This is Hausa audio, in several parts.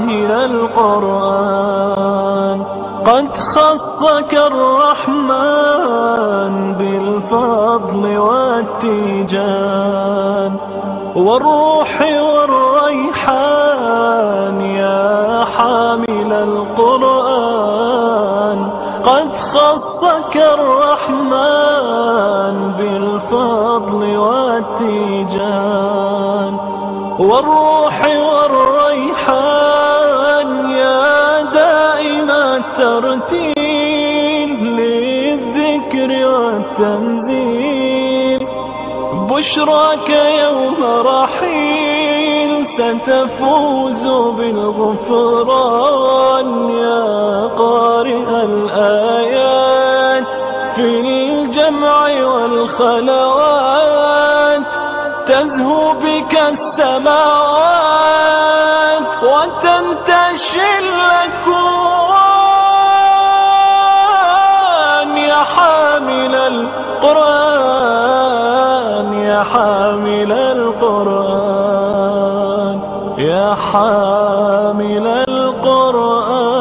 حامل القرآن قد خصك الرحمن بالفضل والتيجان والروح والريحان يا حامل القرآن قد خصك الرحمن بالفضل والتيجان والروح والريحان يا دائم الترتيل للذكر والتنزيل بشراك يوم رحيل ستفوز بالغفران يا قارئ الآيات في الجمع والخلوات تزهو بك السماوات وتنتشي الأكوان يا حامل القرآن يا حامل القرآن يا حامل القرآن.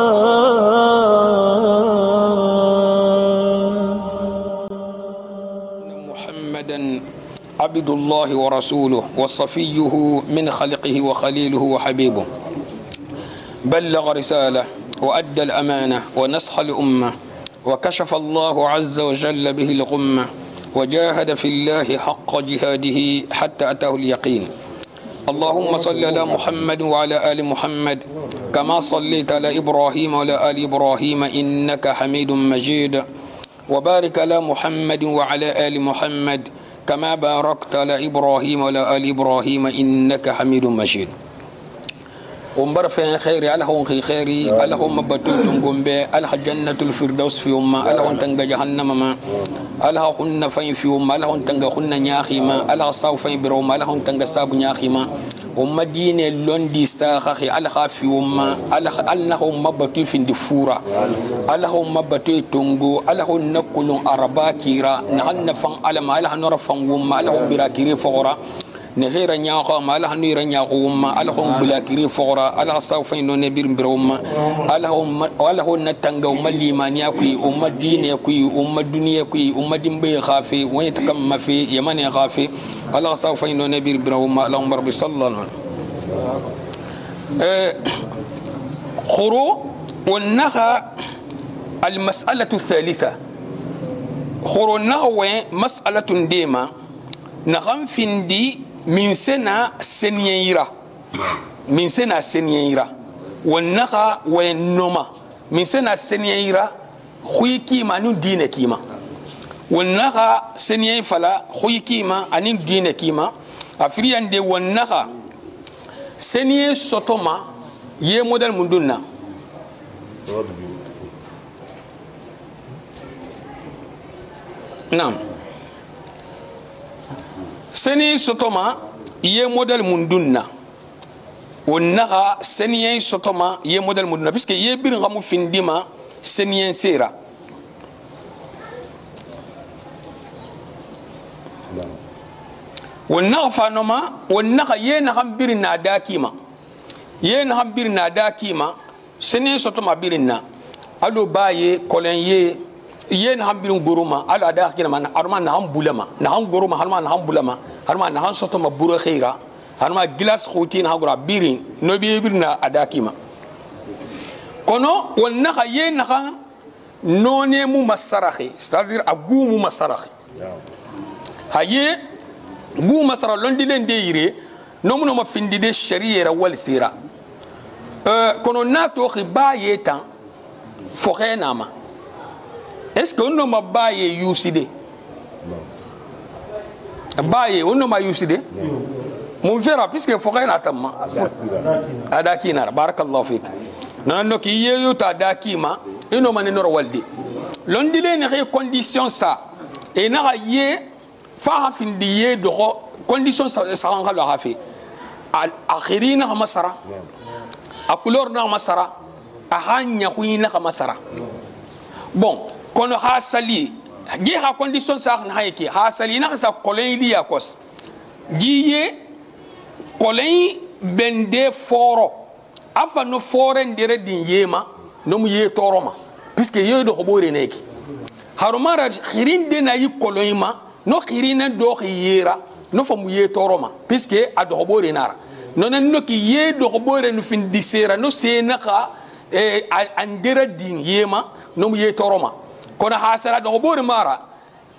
محمدا عبد الله ورسوله وصفيه من خلقه وخليله وحبيبه بلغ رسالة وأدى الأمانة ونصح الأمة وكشف الله عز وجل به الغمة وجاهد في الله حق جهاده حتى أتاه اليقين. اللهم صل على محمد وعلى آل محمد كما صليت على إبراهيم وعلى آل إبراهيم إنك حميد مجيد وبارك على محمد وعلى آل محمد كما باركت على إبراهيم وعلى آل إبراهيم إنك حميد مجيد. ومبر في خيري اللهم خيري اللهم بتوتم غومبي الله جنة الفردوس في يوم الله تنجا جهنم ما الله خن فين في يوم الله تنجا خن نياخي ما الله صاو فين بروم الله تنجا صاب نياخي ما ومدينة لوندي ساخي الله في يوم الله اللهم بتو في الدفورة اللهم بتو تونغو الله نقول أربا كيرا نحن فان الله نرفع يوم الله براكيري فورا نهيرا نياقا ما الله نيرا نياقوما اللهم بلاكيري فورا الله صوف إنه نبير بروما اللهم نتنجا وملي ما نياكوي دين يكوي دنيا يكوي دين بي خافي ويتكم في يمن خافي الله صوف إنه نبير بروما اللهم ربي صلى الله عليه وسلم. خرو والنخا المسألة الثالثة خرو النخوة مسألة ديما نغم فيندي من سنة سنيرة من سنة سنيرة والنخا والنما من سنة سنيرة خوي كيما نو دين كيما والنخا سنيرة فلا خوي كيما أنو دين كيما أفريان دي والنخا سنيرة سوتوما يه موديل مندونا نعم سني سوتوما يه موديل مندونا والنغا سني سوتوما يه موديل مندونا باسكو يه بير غامو فينديما سني سيرا والنغا فانوما والنغا يه نغام بير نادا كيما يه نغام بير نادا كيما سني سوتوما بيرنا الو باي كولين yen ham birum goroma ala da kina man arma na ham bulama na ham goroma harma na ham bulama harma na ham soto ma buro khaira harma gilas khutin ha gora birin no bi birna adakima kono wonna yen na none mu masarahi c'est-à-dire agu mu masarahi haye gu masara londi len de yire no mu no ma findi de sharia wal sira kono na to khiba yetan fo khenama. Est-ce que on m'a baillé Youside? Baillé, on m'a Youside? Mon frère, puisque faut rien attendre. Adakina, barakallahu fik. Non, non, qui y a eu ta dakima, et non, man, non, waldi. L'on dit les conditions ça, et n'a yé, fa fin d'yé de conditions ça en le rafi. Akhirina masara, a couleur na masara, a hanya huina masara. Bon. Kono hasali gi ha condition sa na hayki hasali na sa kolay li yakos giye kolay bende foro afa no foren dire din yema no mu ye toroma puisque ye do khobore neki harumara khirin de na yi koloyima no khirina do khiyera no fa mu ye toroma puisque ado khobore nara no nan no ki ye do khobore no fin disera no senaka andira din yema no mu ye toroma kona hasara do khobore mara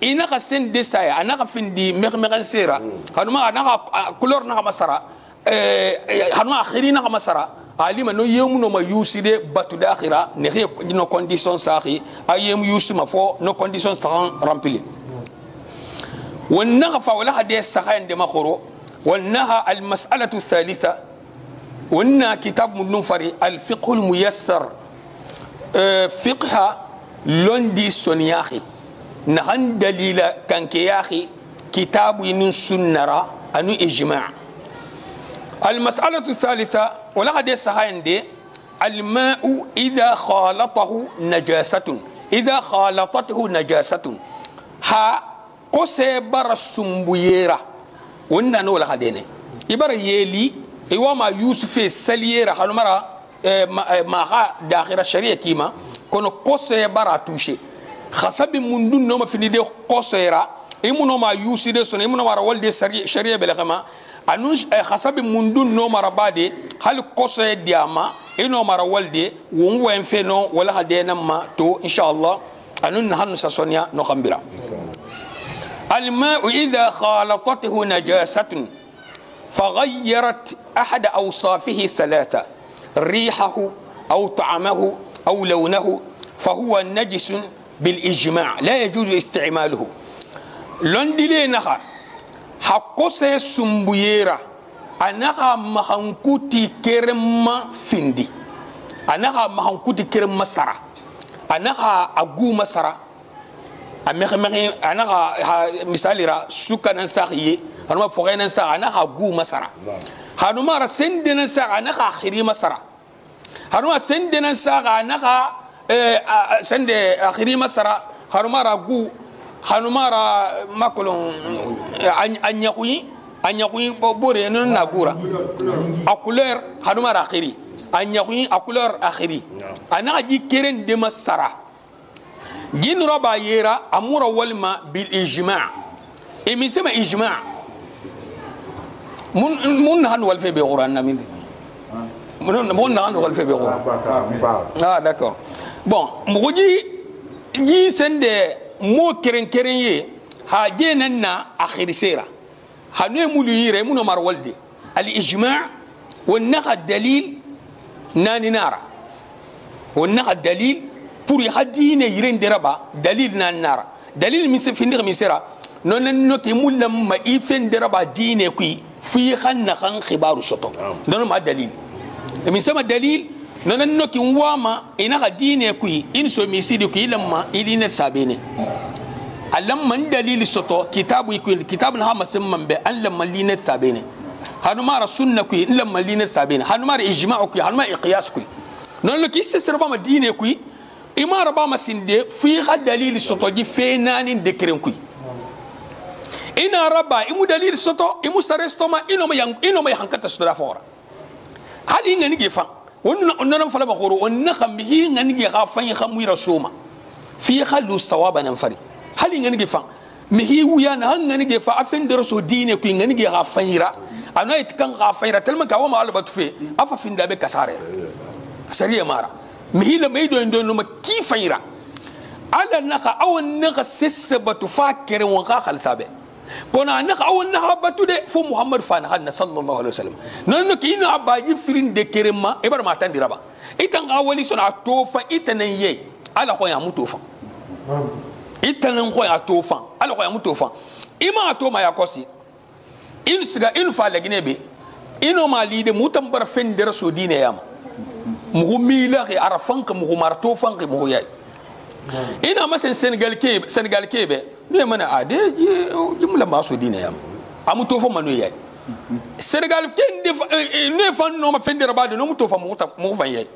ina ka sen desaya anaka fin di mekan sera hanuma anaka couleur na masara hanuma khirina ka masara alima no yemu no ma yuside batu dakhira ne no condition sahi ayem yusuma fo no condition sahan rempli والنها فولا هدي السخان دي مخورو والنها المسألة الثالثة والنا كتاب من فري الفقه الميسر فقه لوندي سونياخي نهان دليل كان كياخي كتاب ين سنرا أنو إجماع المسألة الثالثة ولا هدي السخان دي الماء إذا خالطه نجاسة إذا خالطته نجاسة ها kose bara sumbuyera wonna no la hadene ibara yeli iwama yusufe saliera halumara ma ha dakhira sharia kima kono kose bara touché khasabi mundun no ma fini de kosera imuno ma yuside sono imuno wara walde sharia bele kama anu khasabi mundun no mara bade hal kose diama ino mara walde wonwo en fe no wala hadena ma to inshallah anun hanu sasonia no khambira الماء إذا خالطته نجاسة فغيرت أحد أوصافه الثلاثة ريحه أو طعمه أو لونه فهو نجس بالإجماع لا يجوز استعماله لندلي نخا حقوسي سمبيرا أنها مهنكوتي كرم فندي أنها مهنكوتي كرم مسرة أنها أقو مسرة amekhe anaka misalira sukana sahiye hanuma fogena sa anaka gu masara hanuma ra sendena sa anaka khiri masara hanuma sendena sa anaka sende khiri masara hanuma ra gu hanuma ra makolon anyakui bore non na gura a couleur hanuma ra khiri anyakui a couleur akhiri anaka ji keren de masara جين ربا يرى أمور والما بالإجماع إمي سما إجماع من هن والفي بقرآن من هن والفي بقرآن d'accord bon مغجي جي سند مو كرين كرين يه هاجينا آخر سيرة هنو مولي منو مر والدي الإجماع والنخ الدليل ناني نارا والنخ الدليل pour hadine yiren deraba dalil nan nara dalil mi se findir mi sera non no ke mulam ma ifen deraba dine kui fi khanna khan khibaru soto non ma dalil mi sama dalil non no ke wama ina hadine kui in so mi sidi kui lamma iline sabene allam man dalil soto kitabu kui kitab na ma samman be an lamma linet sabene hanuma rasulna kui lamma linet sabene hanuma ijma'u kui hanuma qiyas kui non lo ki se serba ma dine kui ima raba masinde fi dalil soto ji fenani de kerenkui ina raba imu dalil soto imu sarestoma ino ma hankata soto da fora hali ngani ge fa onna fala bakhuru onna khamhi ngani ge khafan khamu rasuma fi khalu sawaba nan fari hali ngani ge fa mihi wuya na ngani ge fa afin de rasul dine ku ngani ge khafan ira ana itkan khafan ira telma ka wa ma albatu fe afa fin da be kasare sariya mara مهيلا ميدو عندنا ما كيف يرى على النخا أو النخا سسبة تفكر وقاخل سابع كنا النخا أو النخا بتودي فو محمد فانا صلى الله عليه وسلم نحن كنا عباجي فرين دكرما إبر ما تندي ربا إتن أولي سنا توفا إتن يي على خويا متوفا إتن خويا توفا على خويا متوفا إما توما يا كوسي إن سجا إن فالجنبي إنه ما ليد متمبر فين درسوا دين ياما mugu milaki arafanka mugu marto fanki mugu yai ina masen Senegal kebe ne mana ade jimla maso dina yam amu to fo manu yai Senegal kende ne fan no ma fendera bade no mu to fa mu fan yai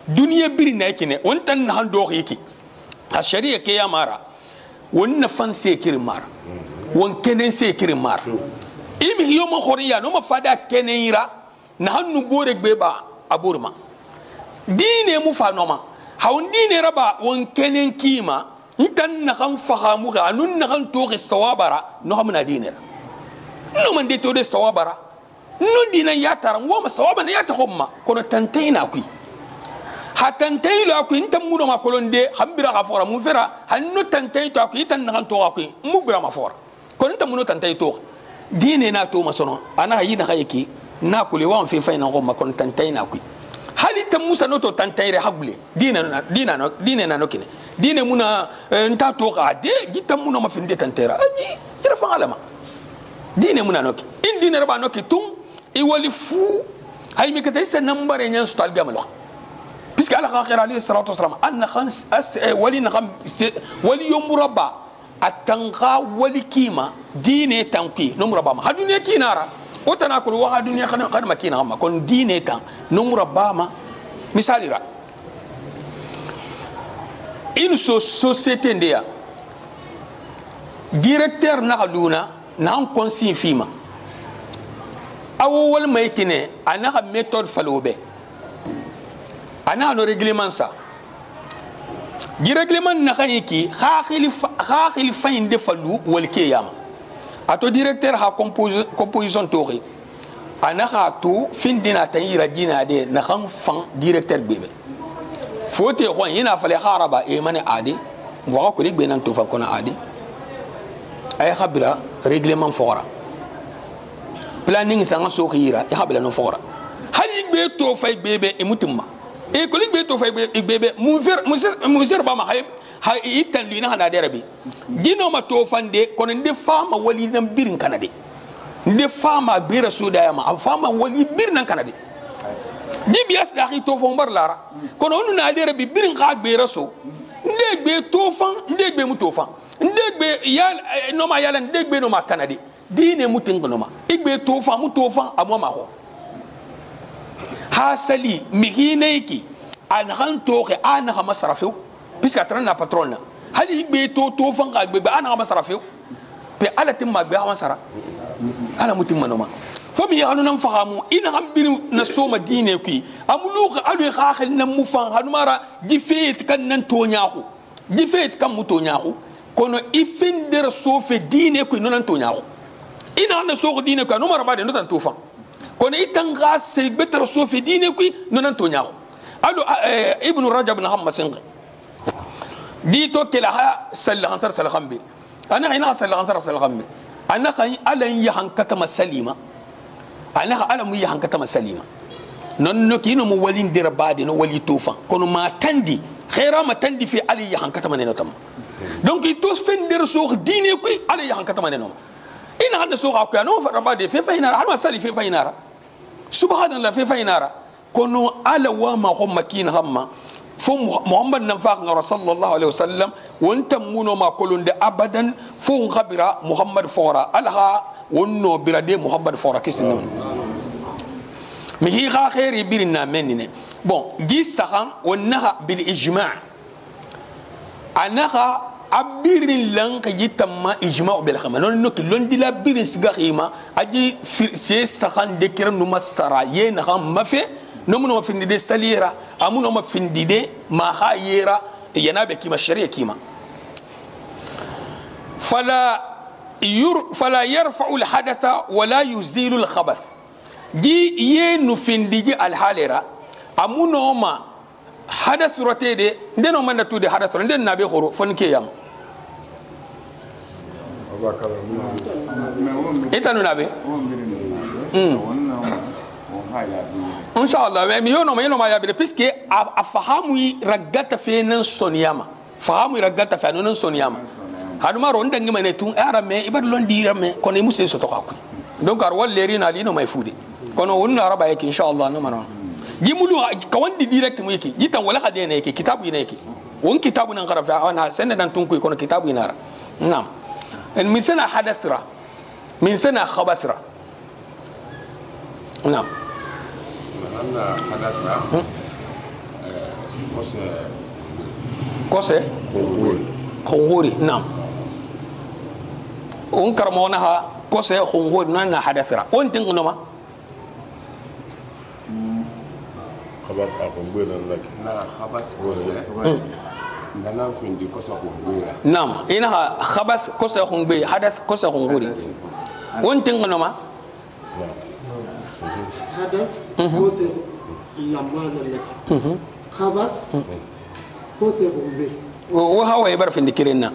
duniya biri na yake ne wantan han do yake a sharia ke ya mara wonna fan se kirin mara won kenen se kirin mara imi hiyo ma khoriya no ma fada kenenira na hannu bore gbe ba aburma dine mu fa noma haun dine raba won kenen kima ntan na kan fahamu ga anun na kan to sawabara no hamna dine no man de to de sawabara non dina ya taram wa sawabana ya tahumma kono tantaina kui hatantai lo aku intam mudo ma kolonde hambira ka fora mu fera hanno tantai to aku itan nan to aku mu bira ma fora ko intam muno tantai to dine na to masono ana yina hayki na kule wa fi fa ina gomma kon tantai na aku hali tam musa no to tantai re habule dine na no kine dine muna nta to ka de gitam muno ma finde tantera aji ira fa alama dine muna no ki in dine raba no ki tum i wali fu hay mi kata sa nambare nyan sto algamalo puisque Allah akhir alayhi salatu wasalam anna khans wali nakam wali yom murabba atanga wali kima dine tanki no murabba ma hadunya kinara otana ko wa hadunya kan makina amma kon dine tan no murabba ma misali ra une société ndia directeur na haluna na on consigne fima awol maykine ana méthode falobe ana no règlement ça di règlement na kayiki khakhil fain de fallu wal kiyama ato directeur ha composition tori ana ha to fin dina tayira dina de na kham fan directeur bebe fote ko yina fale kharaba e mane ade wa ko ligbe nan to fa kona ade ay khabira règlement fora planning sanga so khira e khabila no fora hali be to fay bebe e mutumma e ko ligbe to fay bebe mu ver ba ma hay itan lina hana de rabi dino ma to fande kono de fama wali nan birin kanade de fama bira suda ya ma fama wali birin nan kanade DBS da to fon bar lara kono onu na de rabi birin ka bira so ndegbe to fan ndegbe mu to fan ndegbe yal no ma yala ndegbe no ma kanade dine mutin no ma igbe to fan mu to fan amo ma ho hasali mihineki an han toke an ha masrafu puisque trana patrona hali igbe to fan ga gbe an ha masrafu pe ala timma gbe ha masara ala mutin manoma fo mi yanu nan fahamu ina hambiri na soma dine ki amulu ka adu khakhil nan mufan hanumara difet kan nan to nyaako difet kan mu to nyaako kono ifin der sofe dine ko non to nyaako ina na so dine ko numara ba de no tan to fan kono itanga se better sofe dine ko non to nyaako alu ibn rajab na hamma singa di to kila ha sallan sar salhambi ana ina sallan sar salhambi ana kan alan ya hankata masalima ana ala mu ya hankata masalima non no kino mu walin dira bade no wali tofa kono ma tandi khaira ma tandi fi ali ya hankata maneno tam donc ito fender so dine ko ali ya hankata maneno ina handa so ko no fa bade fe fa inara alma sali fe fa inara subhanallah fe fa inara kono ala wa ma hum makin hamma fo muhammad nan fa sallallahu alaihi wasallam wonta muno ma kolonde abadan fo khabira muhammad fora alha wonno birade muhammad fora kisin mi hi khairi birina menine bon gisahan wonnaha bil ijma' anaha abirin lan ka jitamma ijma' bil khama non nok londi la birin sigahima aji se sahan de kiran no masara ye na mafe no mun ma findi de salira amuno ma findi de ma khayira yanabe kima sharia kima فلا يرفع الحدث ولا يزيل الخبث دي ينو فندي الحالرا امونو ما حدث رتيدي ندنو من تودي حدث ندن نبي خرو فنكيام ايتانو نبي ان شاء الله يونو ما يابي بيسكي افهموا رغتا فينن سونياما فهموا رغتا فينن سونياما haduma ron dangi mane tun arame ibad lon dirame kono musse so to kakku donc ar walleri na lino may fude kono wonna araba yake inshallah no manon gimulu ka wandi direct mu yake jitan wala hadene yake kitabu ina yake won kitabu nan kharafa ana sanna dan tun kono kitabu ina nam en min sana hadathra min sana khabasra nam Allah hadathra kose khongori nam on karmona ha kose khongori nan na hadathra on tingono ma khabat akon bela nak na khabas nana findi kosa ko bela nam ina khabas kosa khungbe hadath kosa khunguri won tingono ma hadas kose lamana lek khabas kose humbe wo hawa bar findi kirenna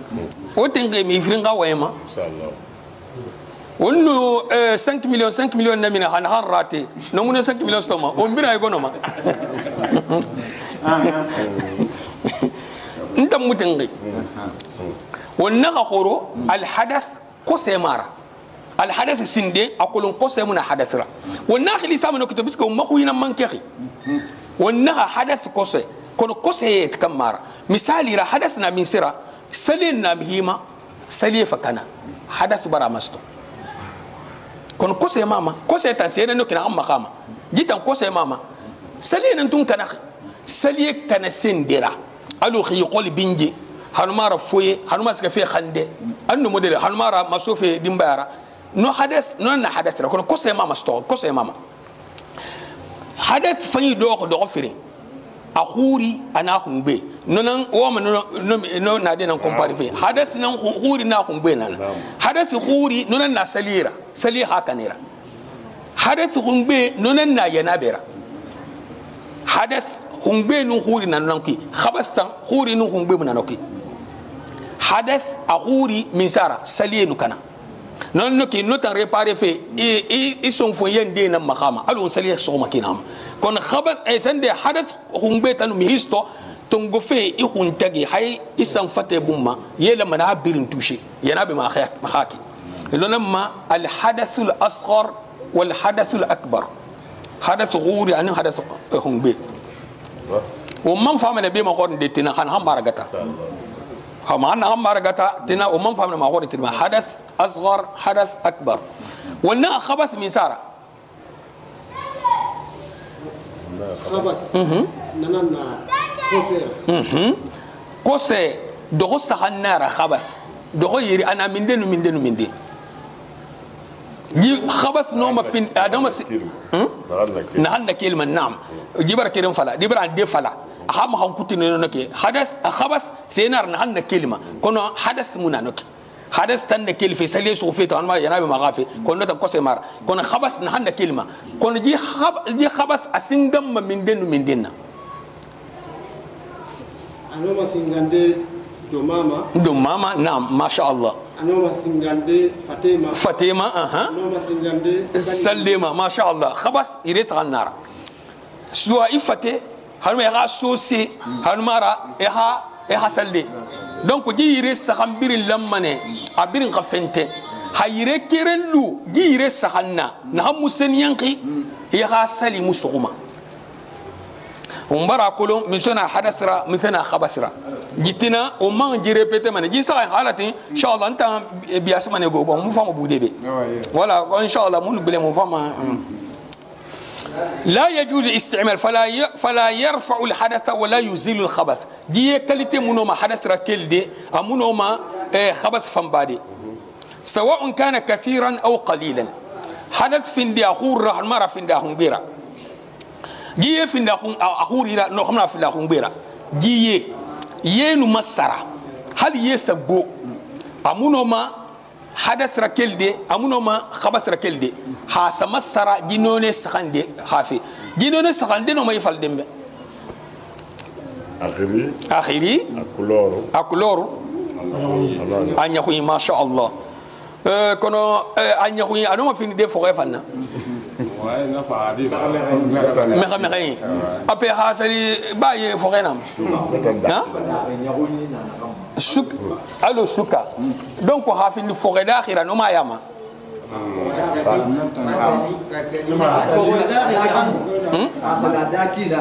o tinge mi fringa wayma inshallah wonno 5 millions na mina han rate no mun 5 millions toma o mbira e gonoma ntam mutinge wonna khoro al hadath kose mara al hadath sinde akulun kose muna hadathra wonna khili samano kitabiska umma khuyina mankhi wonna hadath kose kono kose kamara misali ra hadathna min sira salina bihima sali fakana hadath bara masto kono kose mama kose tan sene no kina amma kama gitan kose mama salina tun kana sali kana sendera alu khi qol binji hanumara foye hanuma ska fi khande annu model hanumara masofe dimbara no hadath no na hadath kono kose mama sto kose mama hadath fanyi do firi akhuri ana khumbe nonan woma no na de nan compare fe hadath nan khuri na khumbe nan hadath khuri nonan na salira sali hakanira hadath khumbe nonan na yanabera hadath khumbe nu khuri nan nan ki khabastan khuri nu khumbe nan ki hadath akhuri min sara sali nu kana non no ki no tan réparer fe i son fo yende na makama alon sali so makina kon khabat ay sande hadath khumbe tan mi histo tongo fe i khuntagi hay isan fate bumma yela mana birin touché yana be ma khaki لما الحدث الأصغر والحدث الأكبر حدث غوري عن حدث هم بي ومن فهم النبي ما قرن ديتنا خان هم مارجتا هم عنا هم مارجتا تنا ومن فهم ما قرن ديتنا حدث أصغر حدث أكبر والنا خبث من سارة خبث نانا كوسير كوسي دغس النار خبث دغيري أنا من دين ومن دين ومن دين جي خبث نوم في آدم نحن كلمة نعم جبر كلمة فلا جبر عن دي فلا أهم هم كتير نكى حدث خبث سينار نحن كلمة كنا حدث منانك حدث تن كلمة في سلية سوفيت عن ما ينابي مغافي كنا تقصي مار كنا خبث نحن كلمة كنا جي خبث أسنجم من دين ومن ديننا أنا ما سنجندي دوماما نعم ما شاء الله أنا ما سنجندي فاطمة أنا ما سنجندي سليمة ما شاء الله خبث يريد عن النار سواء إفتة هنما يغا سوسي هنما را إها سلي دونك جي يريد سخنبير لمنه أبيرن قفنته هيريد كيرن لو جي يريد سخنا نهم مسنيانكي يغا سلي مسوما ومبارا كلهم مثلنا حدثرا مثلنا خبثرا جتنا وما نجي ريبيت من جي سا حالتي ان شاء الله انت بياسما نغو مو فما بودي ولا ان شاء الله مو بلا مو فما لا يجوز استعمال فلا يرفع الحدث ولا يزيل الخبث جي كاليتي منوما حدث راكيل دي منوما خبث فمبادي سواء كان كثيرا او قليلا حدث في دي اخور راح مره في دي بيرا جي في دي اخور لا نخمنا في دي بيرا جي ينو مسرا هل يسبو امونوما حدث راكيل دي امونوما خبث راكيل دي حاس مسرا جنوني سخاندي حافي جنوني سخاندي نو ما يفعل دمبه اخيري اكلورو انيا خوي ما شاء الله كنو انيا خوي انا ما فيني دي فوق فنا مخمخين ابي حاسلي باي فوقنا ها سوك الو سوكا دونك حافين فوق داخره نو ما ياما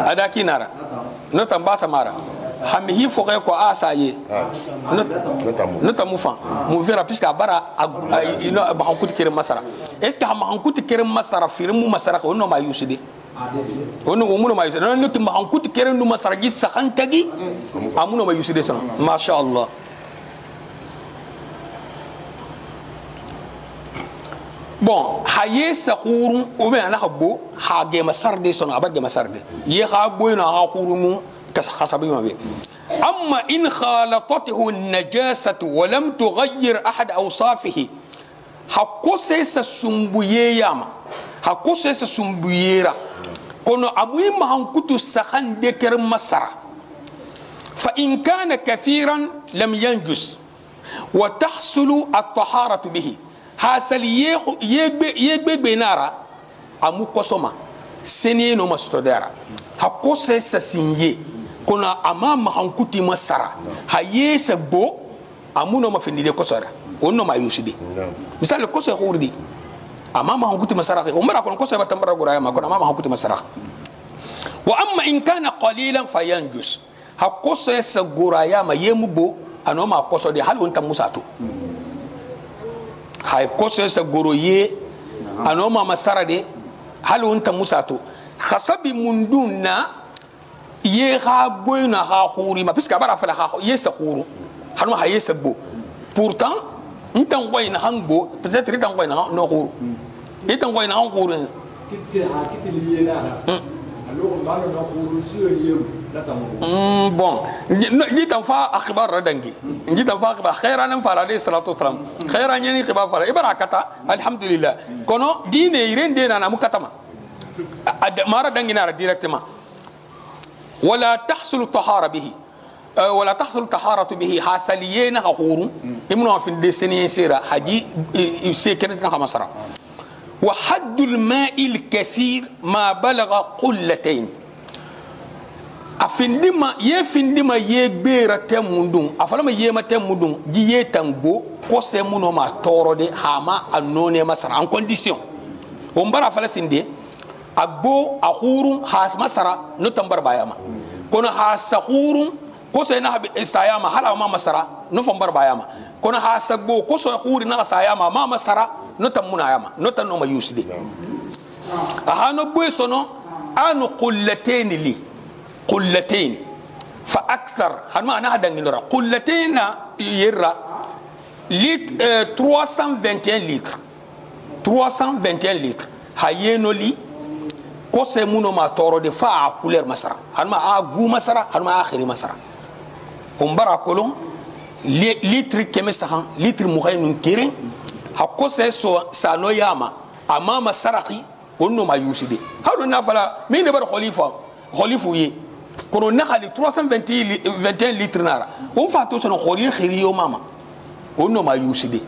adaki nara nota mbasa mara hami hi foke ko asaye nota mufa mu vera puisque bara ino ba hankuti kere masara est ce que ham hankuti kere masara firmu masara ko no ma yusidi ono umuno ma yusidi no to hankuti kere no masara gi sakantagi amuno ma yusidi sana ma sha Allah bon haye sakhurun o be na habbo ha ge masarde son abad ge masarde ye ha boyna ha khurumu kasabi ma be amma in khalatatuhu an-najasatu wa lam tughayyir ahad awsafihi hakose sa sumbuye yama hakose sa sumbuyera kono abuyi mahankutu sakhan de ker masara fa in kana kathiran lam yanjus wa tahsulu at-taharatu bihi hasal yegbe benara amu kosoma seni no mastodera hakose sa sinye kono amama hankuti masara haye sa bo amuno mafindi de kosara onno ma yusibi misal koso khurdi amama hankuti masara umara kono koso batambara guraya ma kono amama hankuti masara wa amma in kana qalilan fayanjus hakoso sa guraya ma yemubo anoma koso de hal wonta musato hay koso sa goroye anoma masara de hal wonta musato khasabi munduna ye ha boyna ha khuri ma piska bara fala ha yesa khuru hanma ha yesa bo pourtant ntan goy na hango peut-être ntan goy na no khuru ntan goy na han khuru kitte ha kitte liye na alors malo no khuru sur yem bon jitan fa akhbar radangi jitan fa akhbar khairan fa alayhi salatu wassalam khairan yani khibar fa ibarakata alhamdulillah kono dine irende na mukatama mara dangi na directement ولا تحصل الطهارة به ولا تحصل الطهارة به حاصلين غفور ابن في الدسنين سيرة حدي سكنت خمسرة وحد الماء الكثير ما بلغ قلتين أفندما يفندما يبير تمودون أفلما يما تمودون جيه تنبو كوسمونو ما تورودي هما النوني مسرة en condition ومبارا فلسندي agbo akhurun has masara no tambar bayama kono has sakhurun ko sai na sayama hala ma masara no fambar bayama kono has agbo ko so khuri na sayama ma masara no tamuna yama no tan no mayuside aha no boy sono anu qullatayn li qullatayn fa akthar hanma ana hadanginora qullatayn yirra lit 321 litres 321 litres hayeno li kose muno ma toro de fa couleur masara hanma a gu masara hanma akhiri masara umbara kolon litre keme sahan litre muhaynun kire ha kose so sano yama ama masaraki onno ma yuside halu na fala min de bar khalifu ye kono na khali 321 litre nara on fa to sono kholi khiriyo mama onno ma yuside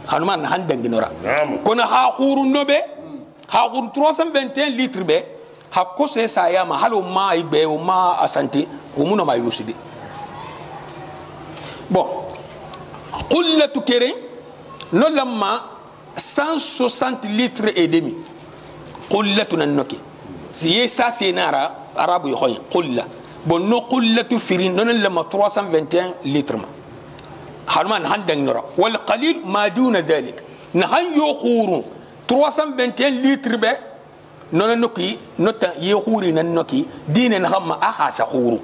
hanma na handanginora kono ha khurun nobe ha khur 321 litre be ha kose sayama halo ma ibe o ma asante o muno ma yuside bon qullatu kere no lamma 160 litres et demi qullatu nanoki si ça c'est nara arabu yoy qulla bon no qullatu firin non lamma 321 litres ma harman handang nora wal qalil ma duna dhalik nahan yukhuru 321 litres be non noki nota yukhuri nan noki dinen hamma aha sakhuru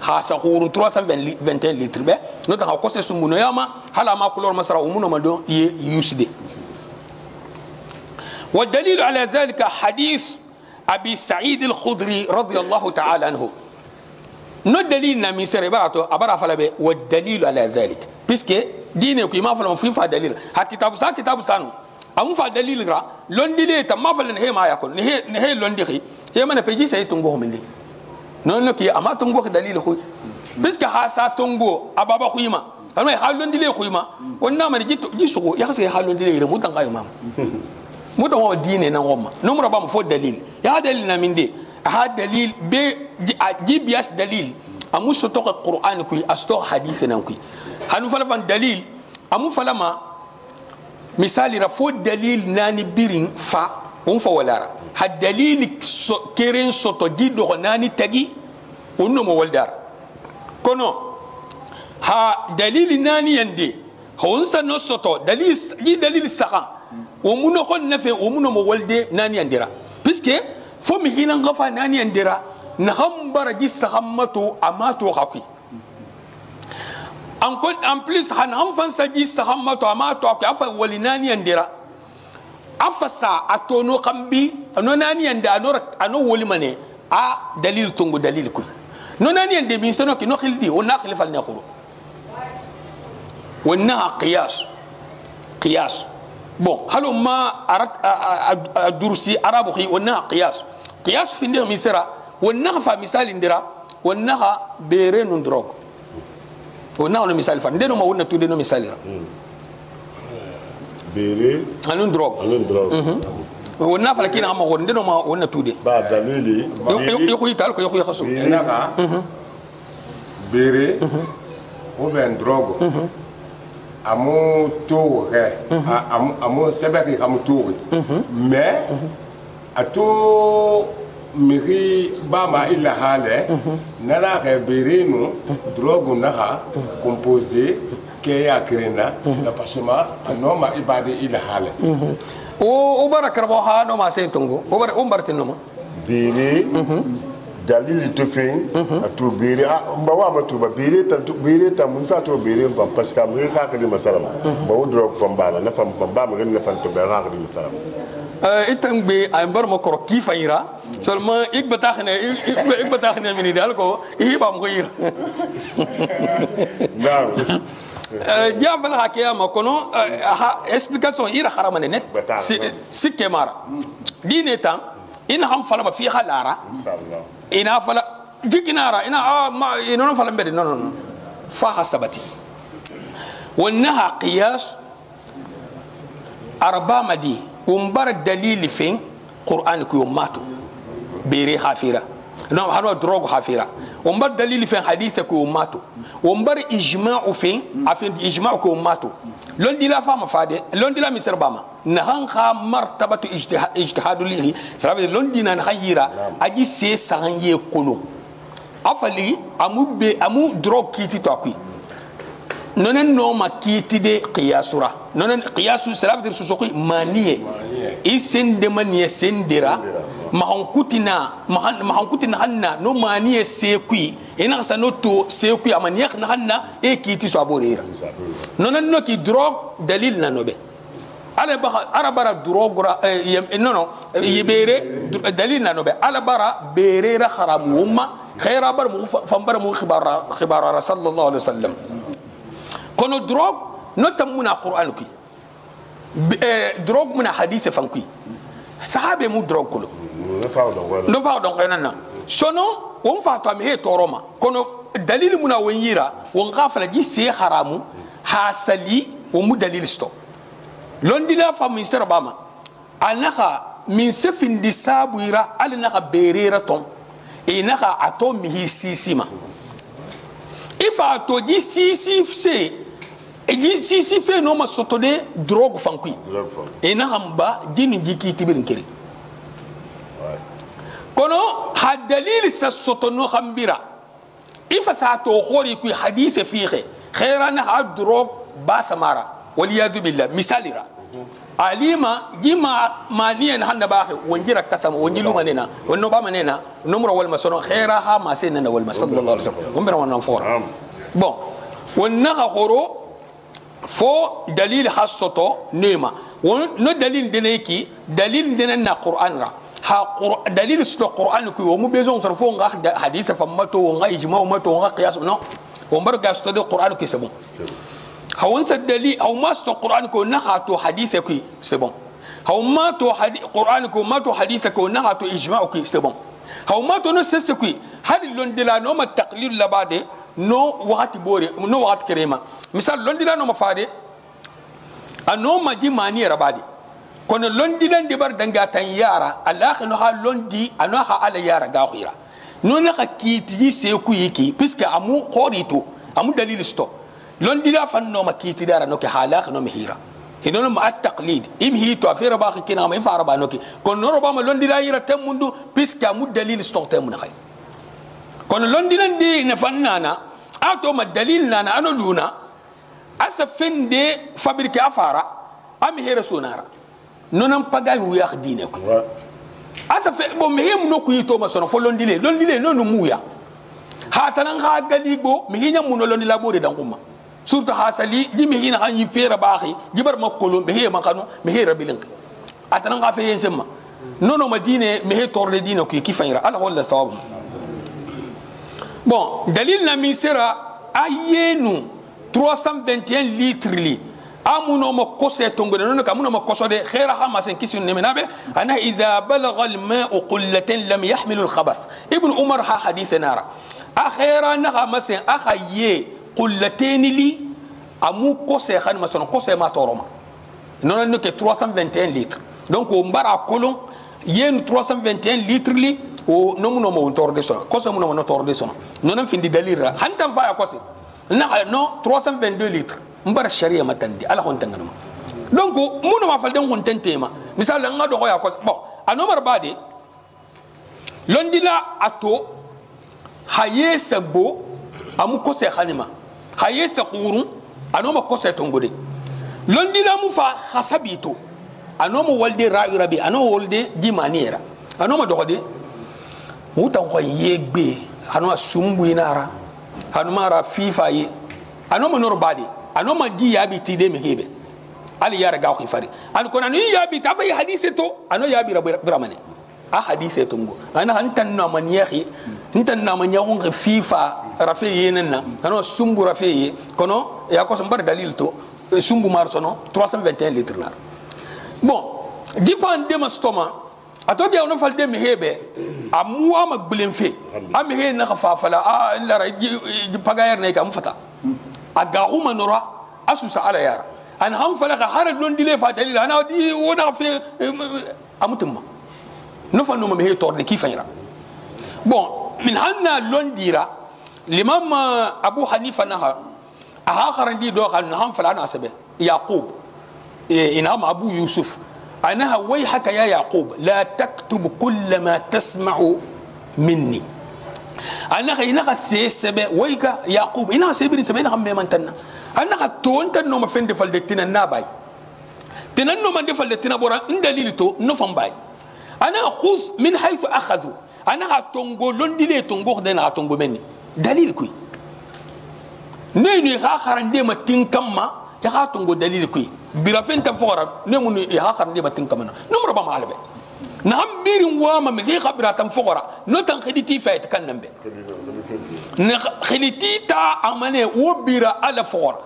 ha sakhuru 321 litres be nota ha ko se sumuno yama hala ma kulor masra umuno mado yuside والدليل على ذلك حديث أبي سعيد الخدري رضي الله تعالى عنه نو دليل نمي سري براتو أبرا فلبي والدليل على ذلك بيسكي ديني كي ما فلم في دليل ها كتاب سانو أمو فا دليل غرا لوندي لي تما فلن هي ما يكون نهي لوندي خي هي من بيجي سي تونغو من دي نو كي أما تونغو دليل خوي بيسكي هاسا تونغو أبابا خويما أنا حال لوندي لي خويما ونا ما جي سوغو يا خسي حال لوندي لي مو تانغايو مام muta wa dine na ngoma numra ba mfo dalil ya dalil na minde ha dalil be jibias dalil amu soto qur'an ku asto hadith nan ku hanu fala fan dalil amu fala ma misali ra fo dalil nani birin fa on fa walara ha dalil keren soto di do nani tagi onno mo waldara kono ha dalil nani yande hon sa no soto dalil ji dalil saka ومنو خل نفي ومنو مولد ناني اندرا بيسكي فمي هنا غفا ناني اندرا نهم برجي سخمتو اماتو خاكي ان بليس هنهم فانسجي سخمتو اماتو خاكي افا ولي ناني اندرا afasa atono kambi no nani yanda ano woli mane a dalil tungu dalil ku no nani yande bin sono ki no khildi wonna khilfal ne khuru wonna qiyas bon halu ma arat dursi arabu khi wonna qiyas fi ndir misra wonna fa misal indira wonna bere nun drog wonna no misal fa ndeno ma wonna tude no misalira bere anun drog wonna fa lakina ma wonna ndeno ma wonna tude ba dalili yo tal ko yo khasu bere o ben drogo amu toure amu sebeki amu toure mais ato miri bama illa hale nana ke bere no drogo naka composé ke ya krena na pasuma anoma ibade illa hale o baraka ha no ma sey tongo o bartin no ma bere dalili to fen atu bere mbawa ma to ba bere ta mun sa to bere pam parce que amri ka kadi masalam ba wo drog fam bala na fam ba ma na fam to ba ka kadi masalam itam be ay mbar ma koro ki fayira seulement ik bataxne mini dal ko ba mo yira naam jafal hakiya ma kono explication ira kharamane net si kemara dine tan ina ham fala ba fi khalara inshallah ina fala jikinara ina ma ina fala mbede non fa hasabati wannaha qiyas arba madi umbar dalil fin qur'an ku yumatu bere hafira no hano drogo hafira umbar dalil fin hadith ku yumatu umbar ijma'u fin afin ijma'u ku yumatu londi la fama fade londi la misr bama nahan kha martabatu ijtihadu lihi sababu londi nan khayira aji se sanye kolo afali amu drog kiti to akui nonen no makiti de qiyasura nonen qiyasu sababu dir susuqi maniye isen de maniye sendira mahankutina hanna no maniye sekui ina sa no to sekui amaniye hanna e kiti so aborira nonen no ki drog dalil na nobe ala ba arabara drog no yibere dalil na nobe ala bara berera haram umma khaira bar mu fambar mu khibara sallallahu alaihi wasallam kono drog no tamuna qur'an ki drog muna hadith fanki sahabe mu drog kulo no fa don na sono won fa to mi he toroma kono dalil muna wonyira won ghafala ji se haramu hasali wo mu dalil sto londila fa minister bama anaka min sefin disabuira alnaka berera ton inaka ato mi hisisima ifa to ji sisi se ji sisi fe no ma soto de drogue fankui ina hamba dinu jiki tibirin kiri kono hadalil sa soto no khambira ifa sa to khori ku hadith fihi khairan ha drogue ba samara waliyadu billah misalira alima jima maniyan hanna ba wanjira kasam wanjilu manena wonno ba manena numro wal masono khaira ha ma senna wal sallallahu alaihi wasallam umbira wannan fora bon wonna khoro fo dalil hasoto nema no dalil deneki dalil denen na qur'an ra ha dalil sto qur'an ku mo bezon sarfo nga hadith fa mato nga ijma mato nga qiyas no o mbar ga sto de qur'an ku c'est bon hawan sa dalil aw ma sto qur'an ku na ha to hadith ku c'est bon haw ma to qur'an ku ma to hadith ku na ha to ijma ku c'est bon haw ma to no sesse ku hadi lon de la no ma taqlid la bade no wakati bore no wakati kerema misal londila no mafade ano maji mani rabadi kono londila ndibar danga tan yara allah no ha londi ano ha ala yara ga khira no na hakiti se ku yiki puisque amu qorito amu dalil sto londila fan no makiti dara no ke halakh no mihira inono ma at-taqlid imhi to afira ba kina ma fara ba no ke kono no ba ma londila yira temundu puisque amu dalil sto temun khay kono londila ndi ne fannana ato ma dalil nana ano luna asa fende fabrique afara ami hera sonara nonan pagay wu yak dine ko asa fe bo me hem no ku yito ma sono fo londile no muya ha tanan ha galigo mi hinya muno londila bore dan umma surtout hasali di mi hina han yi fera baxi gibar makolo mi he ma kanu mi hera bilin atana nga fe yensema nono madine me he torde dina ko ki fayra ala wala sawab bon dalil na min sera ayenu 321 litres li amuno mo kose tongone non ka amuno mo kosode khaira hamasen kisun ne menabe ana idha balagha al-ma'u qullatan lam yahmil al-khabath ibn umar ha hadith nara akhira na hamasen akhaye qullatayn li amu kose khan mason kose ma toroma non non que 321 litres donc o mbara kolon yen 321 litres li o nomuno mo torde so kose muno no torde so non findi dalira hantam fa ya kose na no 322 litres mbara sharia matandi ala hon tangana donc muno ma falden hon tentema misal nga do ya ko bon anomar bade londila ato haye sabo amu ko se khanima haye sa khurun anoma ko se tongode londila mu fa hasabito anoma walde rabi anoma walde dimaniera anoma dohode mutan ko yegbe anoma sumbu inara anoma ra fifa yi anoma nor bade anoma ji yabi ti de mehebe ali yara ga khifari an kona ni yabi ta fay hadise to ano yabi rabramane a hadise to ngo ana hantan na man yahi hantan na man yawon fifa rafi yenna ano sumbu rafi kono ya ko sambar dalil to sumbu marsono 321 litres nar bon difan de mastoma ato de ono falde mehebe amwa magbulenfe amhe na khafafala a la pagayer ne kam fata aga huma nora asusa ala yara an han falaka har londile fa dalil ana di wona fe amutumma no fa no me he torde ki fayra bon min hanna londira l'imam abu hanifa naha aha kharandi do kan han fala na sabe yaqub inam abu yusuf anaha wayhaka ya yaqub la taktub kull ma tasma'u minni anaka inaka sebe wayka yaqub inaka sebiri sebena xam memantanna anaka tonta no ma fende falde tina nabay tinan no man defal tina bora ndalil to no fambay ana khuz min haythu akhadhu anaka tongo londile tongo de na tongo menni dalil kuy neni ha kharande ma tinkamma ya ha tongo dalil kuy bira fenta fora ne mun ya kharande ma tinkamma no mo ba malabe نعم بيرن واما ملي خبرة تنفقرا نوتن خليتي فايت كان نمبر خليتي تا أمانة وبيرا على فقرا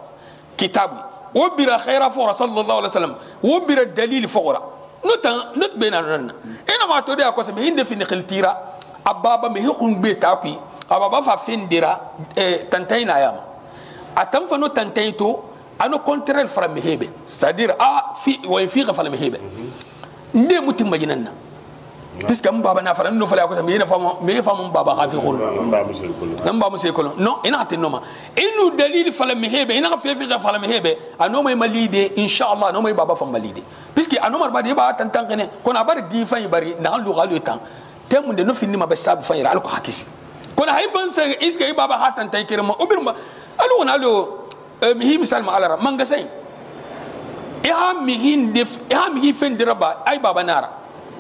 كتابي وبيرا خير فقرا صلى الله عليه وسلم وبيرا الدليل فقرا نوت بينا نرنا إنا ما تودي أقسم هند في نخلتيرا أبابا مهيكون بيتاكي أبابا فين ديرا تنتين أيام أتم فنو تنتيتو أنا كونترل فرام مهيبة سادير في وين في غفل مهيبة ndé mutim majinanna puisque am baba na fara no fala ko me fama baba khafi khul namba musay ko no ina atinoma inu dalil fala mehebe ina fi fala mehebe anoma malide inshallah anoma baba fam malide puisque anoma badi ba tantan kene kona bar di fay bari na lu galu tan temunde no finni ma basab fayra alko hakisi kona hay bansa iska baba hatan tay kirma obirma alu na lo mihi misal ma alara manga say ya mihi fen diraba ay baba nara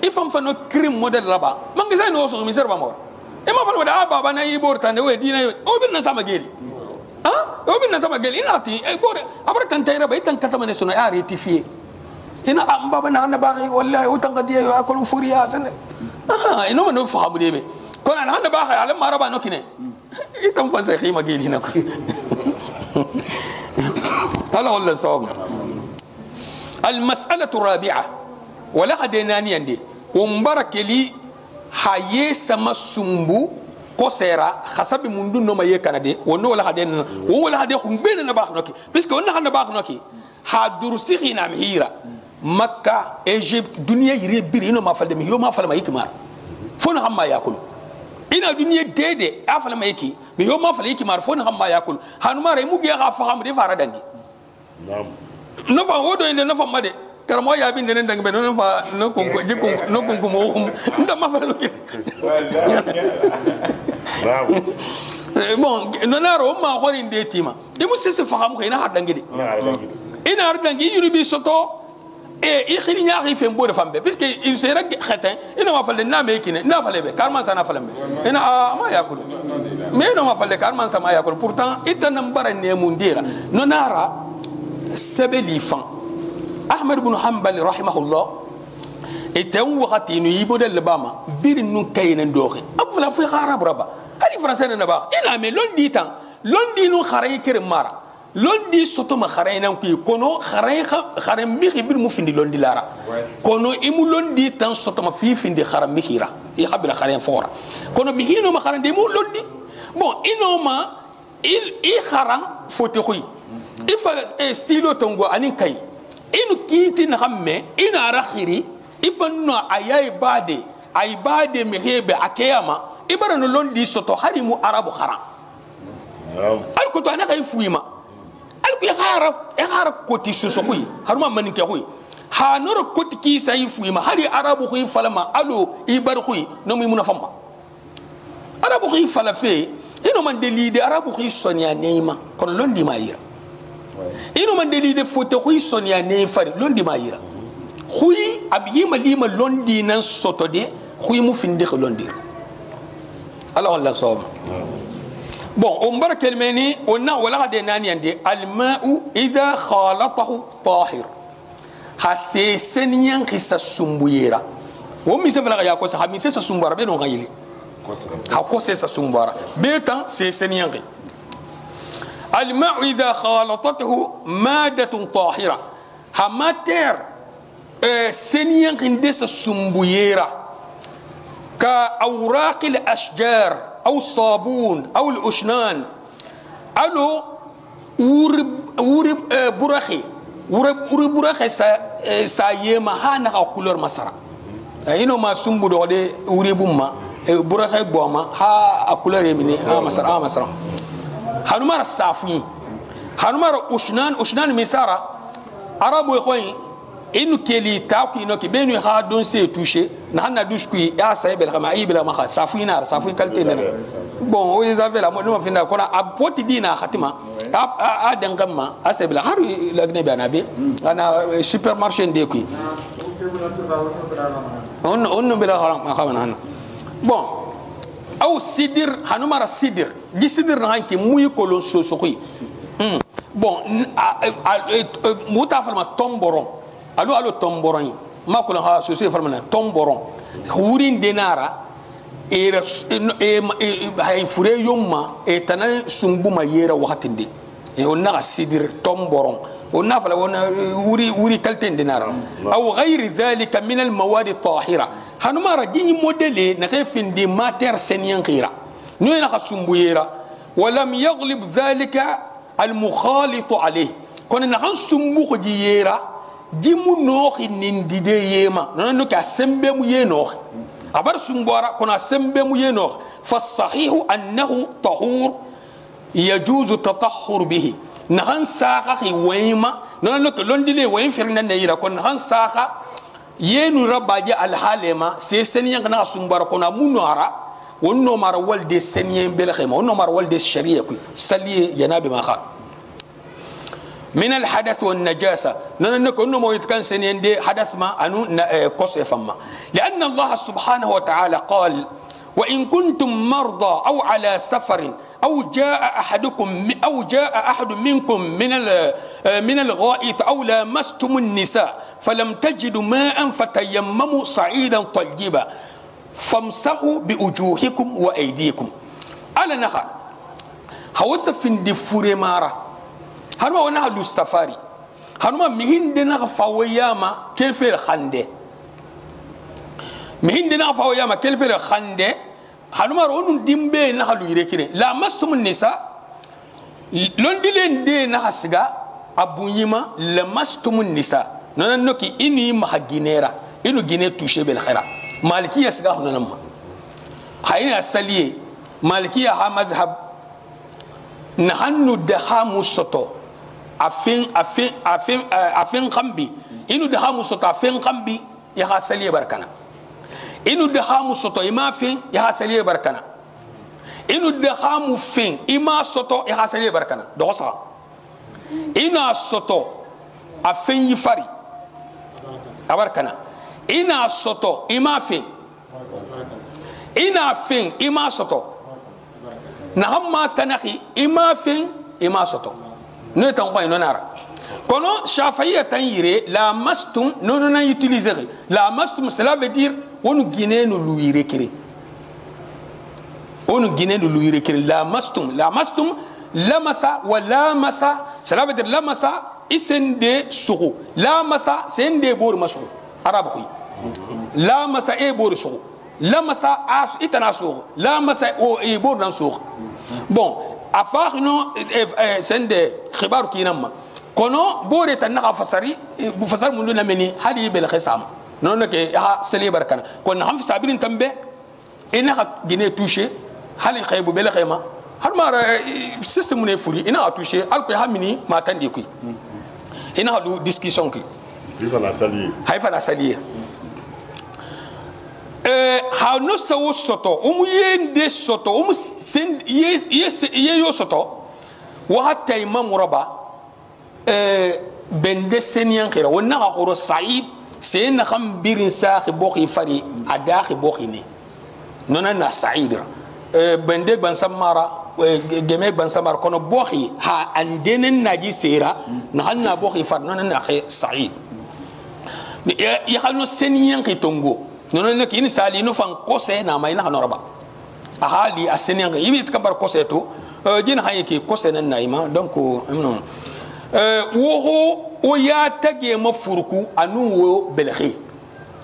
ifam fa no krim model raba mangi say no so mi serba mo e ma fa wada baba na yi borta ne we dina o bin na sama geli ha o bin na sama geli inati e bore abra tan tay raba itan katama ne sono ya rectifier ina am baba na na ba wallahi o tan gadiya yo akon furiya san aha ino no fahamu debe kon an handa ba ala maraba no kine itan fa say khima geli na ko hala wala sawab المسألة الرابعة ولا هديناني عندي ومبارك لي هاي سما سمبو كسرة حسب مندو نما يكندي ونو ولا هدين ولا هدين هم بين نباخ نوكي بس كون نباخ نوكي هادرسي هنا مهيرة مكة إيجيبت دنيا يريبير إنه ما فلم هيو ما فلم يكمار فون هم ما يأكلوا إن الدنيا ديدة أفلم يكي بيو ما فلم يكمار فون هم ما يأكل هنمار يموجي غافهم دي فاردانجي نعم نفا هودو إن نفا مادي كرموا يا بين دين دعك بينو نفا نكون جيكون نكون كموهم نت ما فلو كي bon nonaro ma horin de tima imu sese faham ko ina hadangi de ina hadangi yuru bi soto e ikhini nyaari fe mbo de fambe puisque il sera khatin ina ma falle na me kine na falle be karman sana falle ina ma yakulu me no ma falle karman sama yakulu pourtant itanam barane mundira nonara سبلي فان أحمد بن حنبل رحمه الله etan wakati no yibo de lebama birin nun kayenen doxi abla fi kharab raba ali français na ba ina me londi tan londi no xaray kere mara londi soto ma xaray nan ki kono xaray mi xibir mu findi londi lara kono imu londi tan soto ma fi findi xaram mi xira i xabila xaray fora kono mi hino ma xaray de mu londi bon inoma i xaram foti xuy il fa stilo tongo anin kay inu kiti na xamme ina rakhiri ifanno ayay bade mi hebe akeyama ibara no londi soto harimu arabu kharam al ko to anaka fuima al ko ya koti suso kuy haruma manike kuy ha noro koti ki say fuima hari arabu kuy falama alo ibar kuy no mi muna famma arabu kuy fala fe ino man delide arabu kuy sonya neima kon londi mayira ino man delide foto kuy sonya ne fari londi mayira xuy ab yima lima londi nan soto de xuy mu finde londi ala wala som bon on barakel meni onna wala de nani ande al ma'u idha khalatahu tahir hasse senyan qissa sumbuyera wo mi se bala ya ko sa mi se sumbara be no ngayili ha ko se sa sumbara be tan se senyan qi al ma'u idha khalatahu madatun tahira ha mater سنين قندس السنبويرة كأوراق الأشجار أو الصابون أو الأشنان ألو ورب برخي ورب برخي سايما هانا أو كولر مسرا إنه ما سنبو دولي وربما برخي بوما ها أكولر يميني ها مسرا هنمار السافين هنمار أشنان مسارا عربو يخوين inu keli taku ino ki benu ha don se toucher na hanna duskui ya saybel kama ibela maka safuina kalte nena bon o isabela mo no finda kona apoti dina khatima a dengamma asebela haru lagne bi anabi ana supermarché de kui on bela haram khamana bon aw sidir hanumara sidir di sidir na hanki muy kolon sosokui bon mutafalma tomboron alo tomboron ma ko ha so se farmana tomboron hurin denara hay fure yomma tanan sumbuma yera wakatinde onna sidir tomboron onna fala wona wuri kalten denara aw ghayr dhalika min al mawad tahira hanumara dini modele na kayfin di mater senyan khira noyna khasumbu yera walam yaghlib dhalika al mukhalit alayhi kon na hansumbu ko yera jimu noxi nindi de yema non ka sembe mu yenox abar sumbora kona sembe mu yenox fa sahihu annahu tahur yajuzu tatahhur bihi nahan saxa xi wayma non ko londile waym firna neira kon nahan saxa yenu rabaji al halema se senyan na sumbora kona munara wonno mara walde senyen bel khema wonno mara walde sharia ku sali janabi ma kha من الحدث والنجاسة نقول إنه ما يتكلم سنين دي حدث ما أنو قصة فما لأن الله سبحانه وتعالى قال وإن كنتم مرضى أو على سفر أو جاء أحد منكم من الغائط أو لامستم النساء فلم تجدوا ماء فتيمموا صعيدا طيبا فامسحوا بوجوهكم وأيديكم على نخل هوسف في فريمارا هنما ونها لستفاري هنما مهين دنا فاوياما كيف الخندة مهين دنا فاوياما كيف الخندة هنما رونن ديمبي نحلو يركين لا مستم النساء لندلين دي نحسجا أبو يما لمستم النساء ننكي إني مهجينيرا إنه جيني توشي بالخيرة مالكية سجاه ننما هاي أصلية مالكية ها مذهب نحن دها مسطو afin kambi inu de hamu soto afin kambi ya hasaliye barkana inu de hamu soto ima fin ya hasaliye barkana inu de hamu fin ima soto ya hasaliye barkana dosa ina soto afin yifari abarkana ina soto ima fin ina fin ima soto na hamma kanaki ima fin ima soto no tan ko ino nara Kono Shafi'i tan yire la mastum non on a utilisé la mastum cela veut dire on guiné nous louire kiri on guiné nous louire kiri la mastum lamasa wa lamasa cela veut dire lamasa isende sugu lamasa sende bor masu arabe khoy lamasa e bor sugu lamasa as itana sugu lamasa o e bor dan sugu bon afar no sende khibar kinama kono bore tan na fasari bu fasar mundu na meni hali bel khisam non ke ha seli barkana kon ham fi sabirin tambe ina ha gine toucher hali khaybu bel khayma har mara système ne furi ina a toucher al ko hamini ma tandi kuy ina du discussion ki haifa na saliye ha no sawo soto yende soto sen ye yo soto wa hatta imam raba bende seniyan khira wonna khoro said sen kham birin sakh bokhi fari adakh bokhi ne nona na said bende ban samara geme ban samar kono bokhi ha andenen naji sera na hanna bokhi far nona na khe said ya khano seniyan ki tongo non ne ki sali no fan kose na mai na noraba ahali aseniyan yibit kabar kose to jin haye ki kose nan naima donc non wo ya tage mafurku anu wo belkhi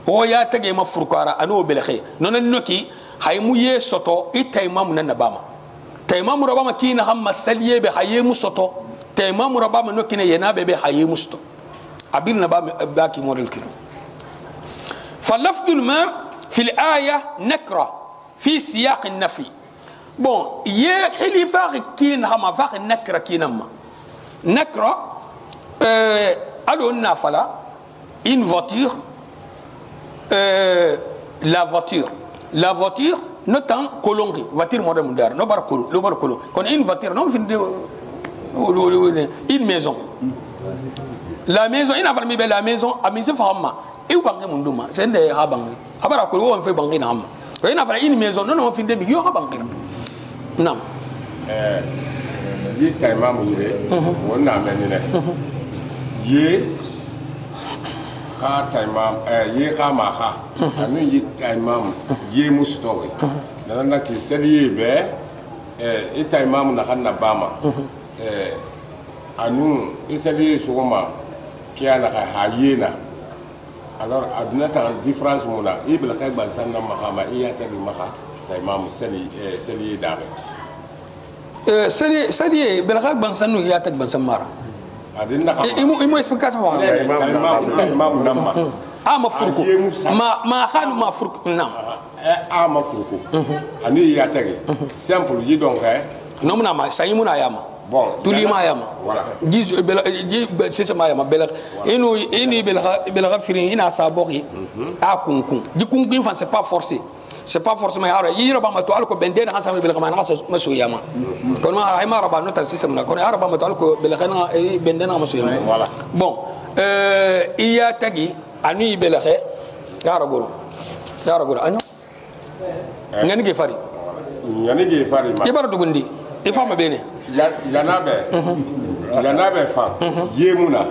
wo ya tage mafurku ara anu wo belkhi non no ki hay mu ye soto itaymam nan nabama taymam rabama kina hamma saliye be haye mu soto taymam rabama no kina yena be haye musto abil nabama baki model kina فلفظ الماء في الآية نكرة في سياق النفي بون يه حلي فاق كين هما فاق نكرة كينما نكرة ألو النافلة une voiture la voiture notant colongi voiture moderne mundar no bar kolo kon une voiture non fin une maison la maison ina falmi be la maison amise fama e bangi munduma sende ha bangi abara ko won fe bangi na amma ko ina fala une maison non fin de mi yo ha bangi nam yi tayma mu yire wonna menine ye kha tayma ye kha ma kha anu yi tayma ye mustowe nana ki seliye be e tayma mu na hanna bama anu isaliye sugoma kiana ka hayena alors aduna ta différence mona ibla kay ba sanna mahama iya ta bi maha tayma mu seli dabe seli bel khay ban sanu ya tak ban samara adina ka imu explication wa tayma mu namma ama furku ma khanu ma furku nam ama furku ani ya tagi simple yi donc non na ma sayimuna yama bon tuli ma yama voilà giz c'est ma yama bel inu bel ghafirin ina saboki a kunkun di kunkun fan c'est pas forcé c'est pas forcément ara yira ba ma to alko benden han sama bel khamana maso yama kon ma ay ma raba no ta système na kon ara ba ma to alko bel khana benden maso yama voilà bon iya tagi anu bel khe ya raburo anu ngani ge fari ma ibara dugundi ifama bene yanabe fa yemuna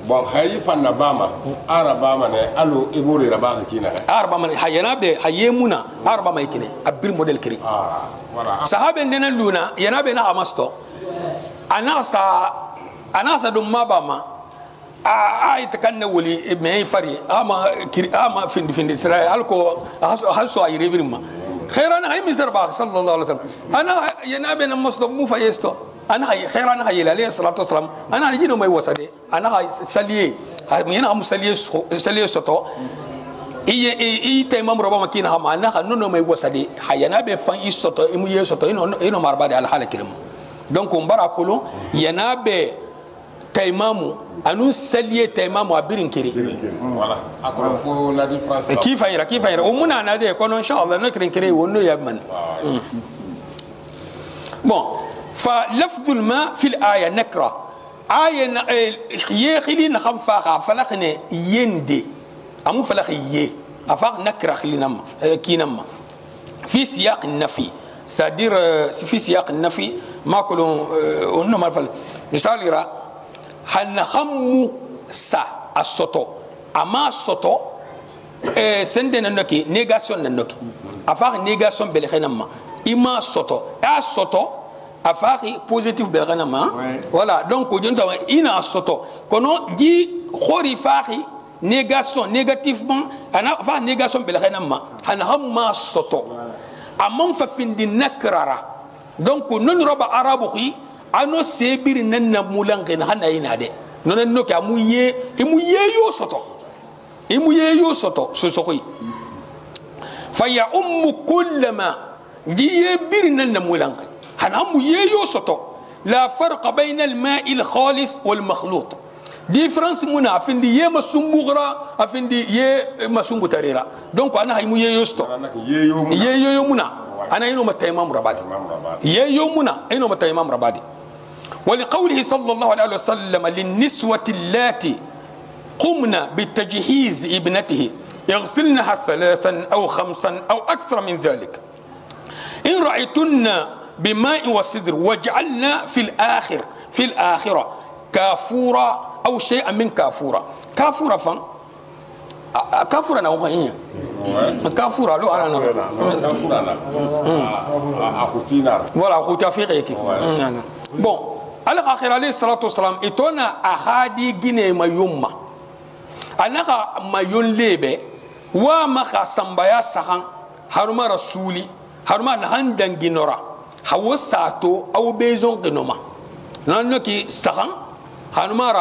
bon hayi fanna bama arabama ne alo ibori rabaka kina arabama hayanabe hayemuna arabama ikine abir model kiri voilà sahabe ndena luna yanabe na amasto anasa dum mabama ay takanna woli me fari ama findi sira alko halso ay rebirma خيرنا هاي مزر باق صلى الله عليه وسلم أنا ينابنا مصدق مو فيستو أنا هاي خيرنا هاي عليه الصلاة والسلام أنا نجينا ما يوصلي أنا هاي سليه هاي هم سليه سطو تيمم ربما مكينا هم أنا خنونو ما يوصلي هاي ينابه فان يسطو إمو يسطو إنه مربادي على حال كريم donc on bara kolo yanabe taimamu anu saliye taimamu abirin kiri voilà akolo fo la différence kifa ira umuna na de kono inshallah no kirin kiri wonno yabman bon fa lafdul ma fi al aya nakra aya ye khilina kham fa falaqne yende amu falaq ye afaq nakra khilinam kinam fi siyaq an-nafi c'est-à-dire في سياق النفي ما كلهم انما مثال يرى hanahamu sa asoto ama soto sende nanoki négation nanoki afar négation belkhanama ima soto a soto afari positif belkhanama voilà donc jonta ina soto kono di khori fari négation négativement ana fa négation belkhanama hanahamma soto amon fa findi nakrara donc non roba arabu khi ano sebir nanna mulangen hanayina de non no ka muye yo soto imuye yo soto so sokoi fa ya kullama diye bir nanna mulangen hana muye yo soto la farq bayna al ma'i al khalis wal makhlut différence muna afindi ye masumbugra afindi ye masumbutarira donc ana hay muye yo soto ye yo muna ana ino mata imam rabadi ye yo muna ino mata imam rabadi ولقوله صلى الله عليه وسلم للنسوة اللاتي قمنا بتجهيز ابنته يغسلنها 3 أو 5 أو أكثر من ذلك إن رأيتن بماء وسدر وجعلنا في الآخرة كافورا أو شيئا من كافورا كافورا فان كافورا أنا وغينيا كافورا لو أنا ولا أخوتي أفيقيكي bon al-akhir alayhi salatu wassalam itona ahadi gine mayumma anaka mayon lebe wa maka sambaya sahan haruma rasuli haruma handan ginora hawo sato aw bezon ginoma nanki sahan haruma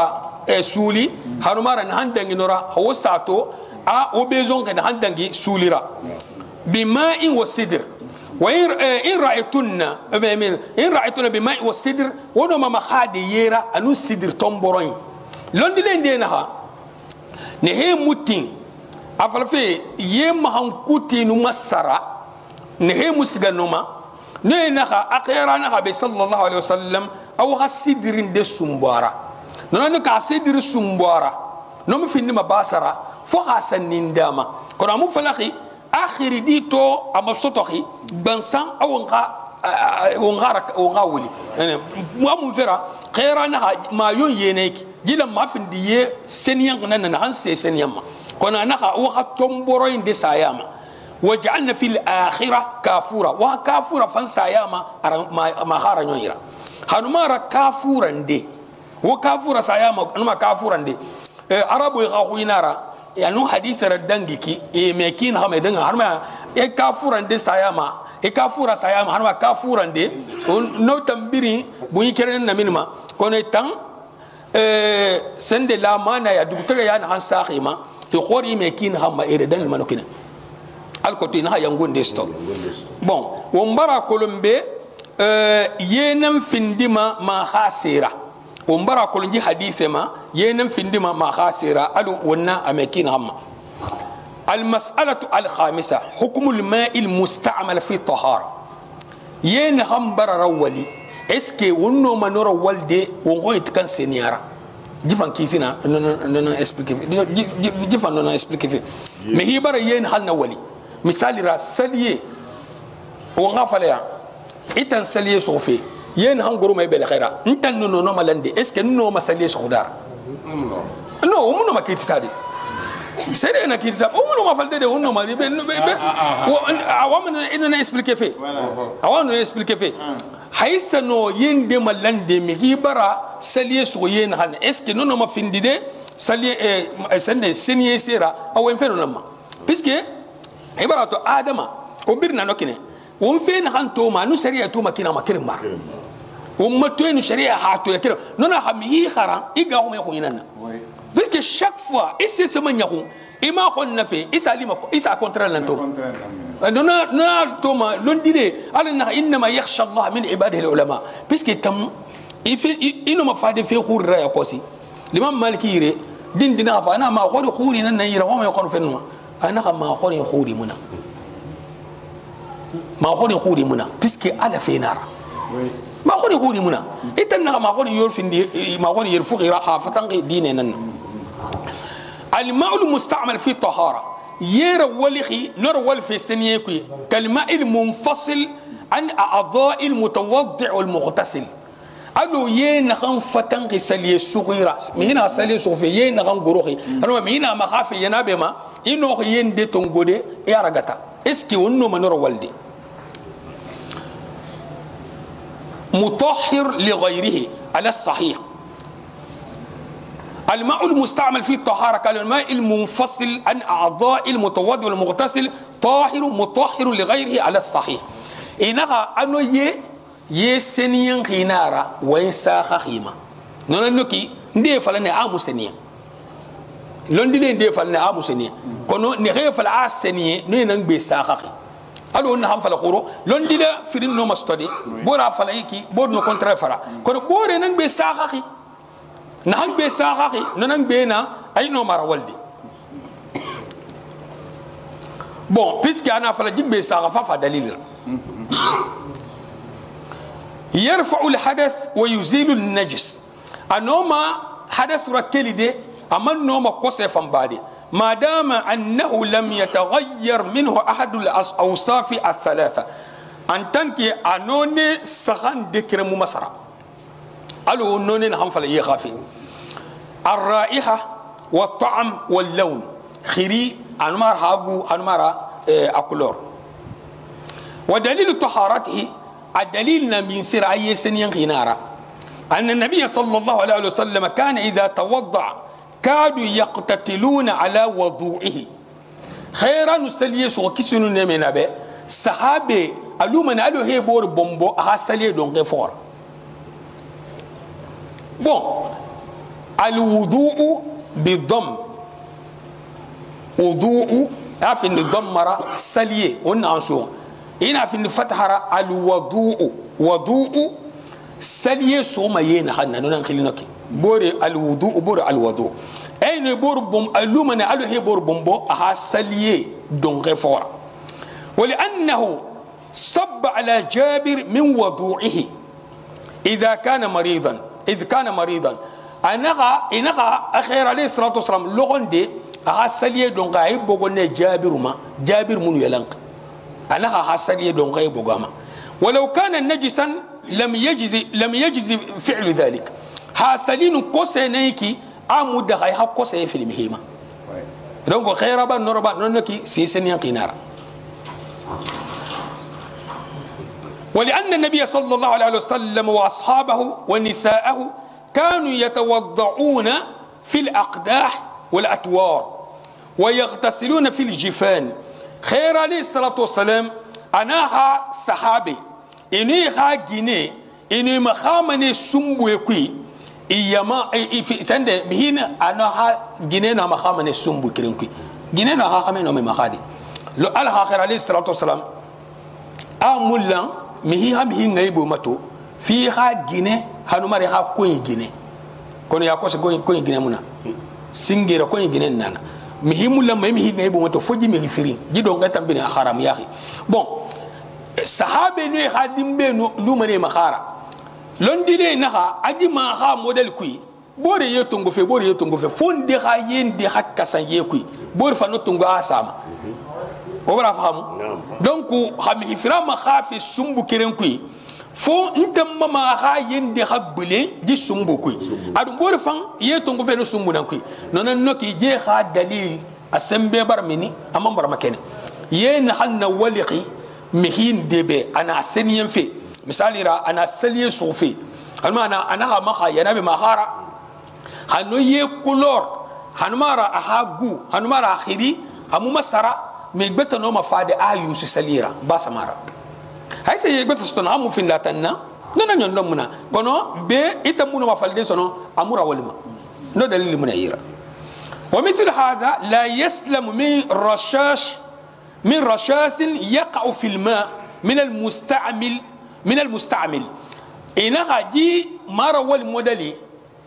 suli haruma handan ginora hawo sato a o bezon gin handan gi sulira bima'in wa sidr وإن رأيتنا بماء والسدر ونما مخادي يرا أنو سدر تنبرين لندلين دينها نهي متين أفلفي يم هنكوتي نمسرا نهي مسجنوما نهينها أخيرانها بصلى الله عليه وسلم أو هالسدر دي سمبارا نحن كاسدر سمبارا نم في نما باسرا فحسن ننداما كنا مفلقي آخر ديتو أما صوتي بنسان أو ونغا ولي يعني مو فيرا خيرنا ما يون ينيك جيلا ما فندي سنيان كنا نانسي سنيان ما كنا نخا وقت تمبرين دي ساياما وجعلنا في الآخرة كافورا وكافورا فنساياما ما خارج يرا هنمارا كافورا دي وكافورا ساياما نما كافورا دي عربو يخاوينارا يعني حديث ردنجي كي مكين هم يدنا هرما كافوران دي ساياما كافورا ساياما هرما كافوران دي نو تمبيري بني كرنا نمينما كونيتان سند لا مانا يا دكتور يا نان ساخيما في خوري مكين هم يردن منوكين الكوتين ها ينغون ديستو بون ومبارا كولومبي ينم فيندما ما خاسيرا ومبارا كولنجي حديث ما ينم فيندما ما خاسرة ألو ونا أماكن هم المسألة الخامسة حكم الماء المستعمل في الطهارة ين هم برا رولي اسكي ونو ما نور والدي ونغو يتكن سينيارا جفان كيفنا ننا اسبليكي جفان ننا اسبليكي مهي برا ين هل نولي مثال راسليه ونغفليا إتن سليه صوفي ين هم غرو ما يبل خيرا انت نو ما لندي اسكي نو ما سليه سودار نو ومنو ما كيت سادي سيري انا كيت ساب ومنو ما فالدي ونو ما اوامنا اننا اسبليكي في اوامنا اسبليكي في حيث نو ين دي ما لندي مي برا سليه سو ين هان اسكي نو ما فيندي دي سليه سند سينيه سيرا او انفينو نما بيسكي عبارة ادم وبرنا نوكيني ومفين هانتو ما نو سريع تو ما كنا ما كرم مار ومتوين شريعة حاتو يكرم نونا حمي خرا إيجاهم يخويننا بس que chaque fois ici c'est mon yahoo ima khonna fe isa lima isa contrôle lanto nona toma londide alna inma yakhsha Allah min ibadihi ulama puisque tam ino ma fade fe khurra ya posi l'imam maliki yire din dina fa na ma khori khuri nan yira wa ma yakon fenma ana ma khori khuri muna ما خوني خوري منا بيسكي على فينار ما خوني خوري منا إتنا ما خوني يرفين ما خوني يرفق راحة فتنقي ديننا الماء المستعمل في الطهارة يرولخي نرول في السنيكي كالماء المنفصل عن أعضاء المتوضع والمغتسل alo ye na kan fatan ki saliye sugira mihina saliye sofe ye na kan goroki ano mihina ma khafi yana be ma ino yende tongode ya ragata est ce que onno manoro walde مطهر لغيره على الصحيح. الماء المستعمل في الطهارة كالماء المنفصل عن أعضاء المتوضئ والمغتسل طاهر مطهر لغيره على الصحيح. إنها أنو يسنين خينارا ويساخ خيمة نونكي ندي فلان عامو سنين لون دي ندي فلان عامو سنين كونو نغي فلا سنين نين بيساخ alo na ham fala khoro lon dila firin no mastodi bora fala yiki bod no contre fara kono bore nan be saxaxi na han be saxaxi nan be na ay no mara waldi bon puisque ana fala jibbe saxa fa dalil يرفع الحدث ويزيل النجس انوما حدث ركلي دي اما نوما قصفا بعد ما دام أنه لم يتغير منه أحد الأوصاف الثلاثة أن تنكي أنوني سخن دكر ممسرة ألو نوني نحن فلا يخافي الرائحة والطعم واللون خيري أنمار هاغو أنمار أكلور ودليل طهارته الدليل من سر أي سنين غنارة أن النبي صلى الله عليه وسلم كان إذا توضع كادوا يقتتلون على وضوئه خيرا نسليس وكسنو نمنا به صحابي ألومن ألو هي بور بومبو أحسلي دون غفور بون الوضوء بالضم وضوء أفن الضمرة سليه ونعنصو هنا في الفتحة الوضوء وضوء سليه سوما ينا خلنا ننخلينك بوري الوضوء بوري الوضوء اين بور بوم الومن الو هي بور بومبو اها سليه دون غفور ولانه صب على جابر من وضوئه اذا كان مريضا انغا اخير عليه الصلاه والسلام لغون دي اها سليه دون غاي بوغون جابر من يلنق انغا سليه دون غاي بوغاما ولو كان نجسا لم يجز فعل ذلك حاصلين كوسينيكي عمود هاي كوسي في المهمه دونك خير با نوربا نونكي سيسن يقينار ولأن النبي صلى الله عليه وسلم وأصحابه ونساءه كانوا يتوضعون في الأقداح والأتوار ويغتسلون في الجفان خير عليه الصلاة والسلام أناها صحابي إنيها جيني إني مخامني سمبوكي إيما في سند مهين أناها جينينا مخامني سمبو كرينكي جينينا خامني نومي مخادي لو الله خير عليه الصلاة والسلام أمولا مهيها مهين غيبو ماتو فيها جيني هنوماري ها كوين جيني كوني ياكوس كوين جيني منا سينجيرا كوين جيني نانا مهيمولا مهين غيبو ماتو فوجي مهيفرين جدو غيتام بني أخارام ياخي بون صحابي نوي خادم بينو لومني مخارا لونديلي نخا ادي ما خا موديل كوي بوري يتونغو في فون دي خا ين دي خا كاسان يكوي بور فانو تونغو اساما وبرا فهم دونك خامي فرام خا في سومبو كيرن كوي فو انتم ما خا ين دي خا بلي دي سومبو كوي ادو بور فان يتونغو في نو سومبو نان كوي نون نوكي جي خا دليل اسمبي برمني امام برمكن ين حنا ولقي مهين دبي انا سنين في مثالي را انا سلي صوفي المعنى انا ما خاينا بمخارا هنو يكولور هنمارا احاغو هنمارا اخيري همو مسرا ميغبت نو مفاد ايوس سليرا باسمارا هاي سي يغبت ستنا مو فين لاتنا نانا نيون منا كونو بي ايتامونو مفالدي سونو امورا ولما نو دليل من يرا ومثل هذا لا يسلم من رشاش يقع في الماء من المستعمل إنها دي مرة والمودلي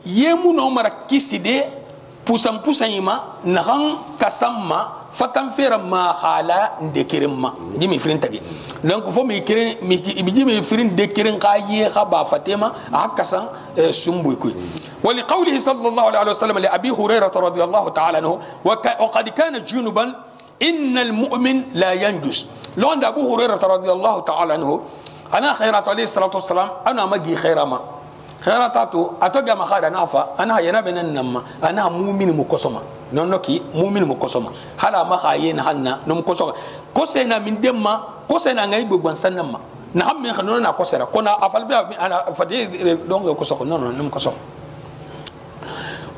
يمونو مرة كيسيدي بوسام يما نغان كسامما فكان فير ما خالا دكيرما دي مفرين تاجي دونك فو ميكرين ميجي مفرين دكيرين قايي خبا فاطمه هكسان سمبوي كوي ولقوله صلى الله عليه وسلم لأبي هريرة رضي الله تعالى عنه وقد كان جنبا إن المؤمن لا ينجس لو عند أبو هريرة رضي الله تعالى عنه أنا خيرات عليه الصلاة والسلام أنا مجي خيرما kharatatu atoga makhada nafa ana yana benan namma ana mu'min mukosoma nonnoki mu'min mukosoma hala ma khayen hanna num kosoma kosena min demma kosena ngai bugban sanamma na hammi khanono na kosera kona afalba ana fadi donc kosoko non num kosoko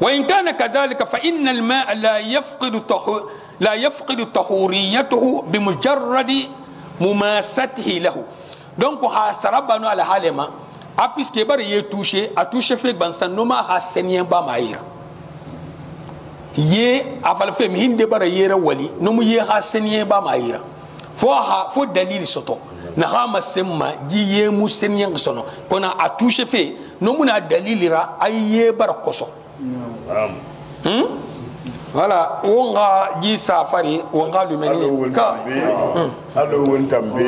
wa in kana kadhalika fa inna al-ma'a la yafqidu tahuriyatuhu bimujarradi mumasatihi lahu donc ha sarabanu ala halema a puisque bar ye touché a touché fait bansan noma ha senien ba maïra ye afal fe mi hinde bar yera wali nomu ye ha senien ba maïra fo dalil soto na ha masemma ji ye mu senien sono kona a touché fait nomu na dalilira ay ye bar koso voilà wonga ji safari wonga lumeni ka alo won tambe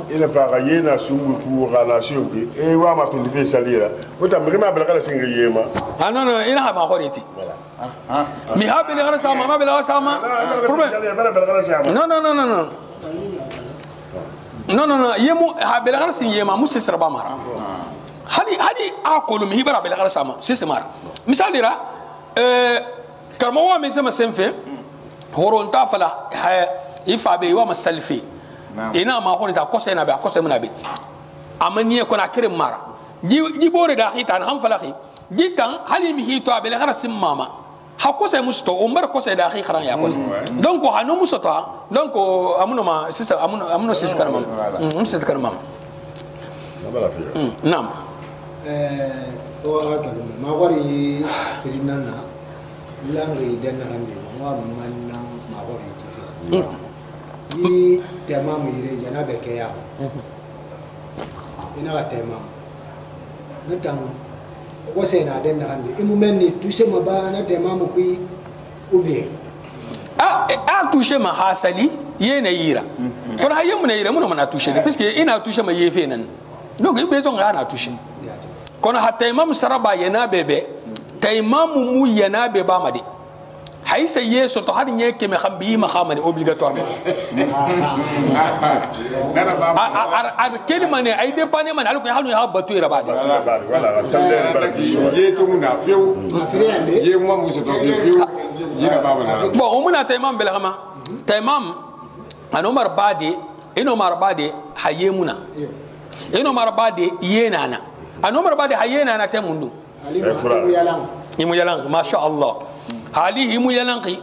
ina fa yena sungu ku relation ki e wa ma fin fi salira o tambe ma bala kala singa yema non non ina ha ma horiti mi ha bele kala sama ma bele sama non non non non non non non non yemu ha bele kala sin yema musse sarba mara hadi akolu mi hibara bele kala sama sisse mara misalira karmo wa mi sama senfe horon ta fala ifa be wa masalfi ina ma hon ta kosa ina be kosa muna be amani ko na kirim mara ji bore da hitan han fala khi gikan halimi hito be la rasim mama ha kosa musto umar kosa da khi kharan ya kosa donc hanu musto donc amuno ma sister amuno sister karma sister karma nam o akadu ma wari firinana langi denna hande wa manna ma wari tifi yi tema mu yire jana be ke ya ina tema nutan ko se na denna hande imu menni touché ma ba na tema mu kui ubi a touché ma hasali yena yira kon hayyemu na yira mun na touché parce que ina touché ma yefe nan donc ibe zo ngana touché kon hatta imam saraba yana bebe tay imam mu yana be ba made haysa yeso to har nyeke me khambi ma khamani obligatoirement ar kelima ne ay depane man alko hanu ya batu ira ba voilà salle baraki ye to muna few ye mo muso to few yira ba wala bon muna tay imam bel khama tay imam an umar bade ino mar bade hayemuna ino mar bade yenana an umar bade hayena na temundu imu yalang masha Allah hali imu yalang ki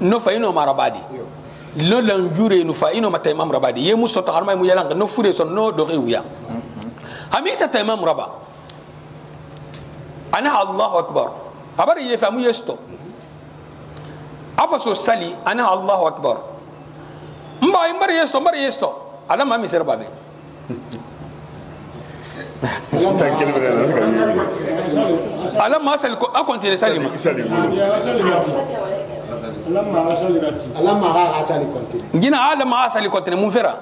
no fa ino mar bade lo lanjure no fa ino mata imam rabadi yemu soto harma imu yalang no fure son no do riya hamisa ta imam raba ana Allahu akbar habari ye famu yesto afaso sali ana Allahu akbar mbar yesto ala mami serbabe alam masal ko akonti salima alam ma asali konti gina alam ma asali konti mun fera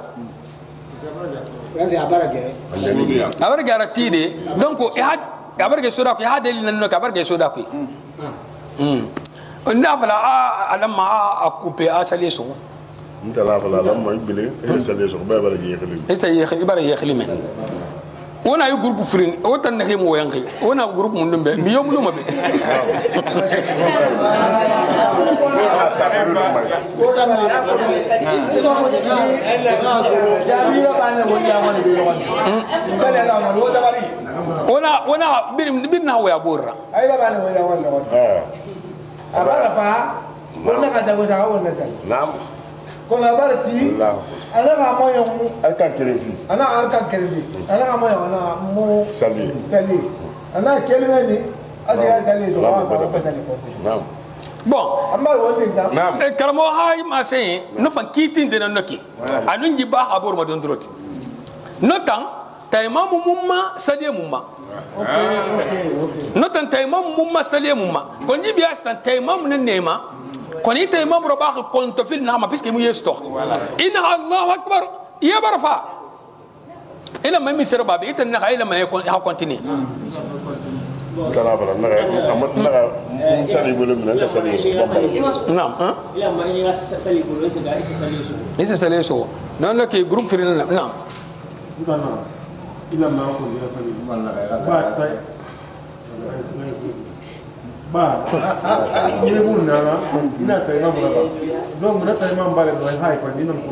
abarge aratide donc abarge soda ko hadel nan no abarge soda ko nda fala alam ma akupe asali so nta la fala alam ma ibile asali so ba bara yekhlim esa ibara yekhlim wona yu groupe fring o tan na hemo yanki wona groupe mun dumbe mi yom luma be wona bin na waya borra ay la bana waya wala abara fa wona ka jago sa wona sa nam kono abarati ala ga mo yon alkan kerefi ana ga mo yon ana mo sali ana kelme ni asiga sali to wa ba sali ko nam bon amma wonde jam nam karamo hay ma sey no fan kitin de noki anun jiba habor ma don droti no tan tay mamu mumma sali mumma no tan tay mamu mumma sali mumma kon jibi astan tay mamu ne nema kon ite imam rabah kon to fil nama puisque mu yesto inna Allahu akbar ya barfa ila ma mi serba be ite na ila ma ha continue kala bala na amat na sali bolo mina sa sali so nam ila ma ni sali bolo isa sali so non la ke groupe firin nam ila ma ko ni sali man na ba tay ba ne mun na ina kai ma ba don mun ta imam bale do haifa dinan ko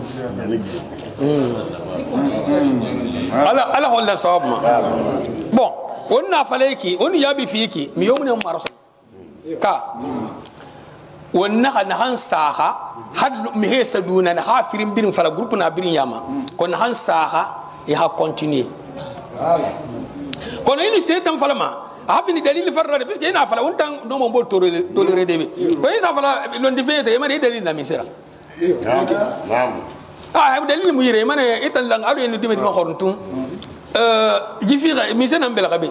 ala holla sawab ma bon on na faleki on yabi fiki mi yomne maraso ka wonna na han saha had mi hesa duna na hafirin birin fala groupe na birin yama kon han saha e ha continuer kon ini setan fala ma habini dalil farra parce que ina fala untan no mo bol tolere debe ko isa fala lon di fete ma dalil na misira dalil mu yire mane itan lang adu en dimi ma khorntum jifira misena mbela kabe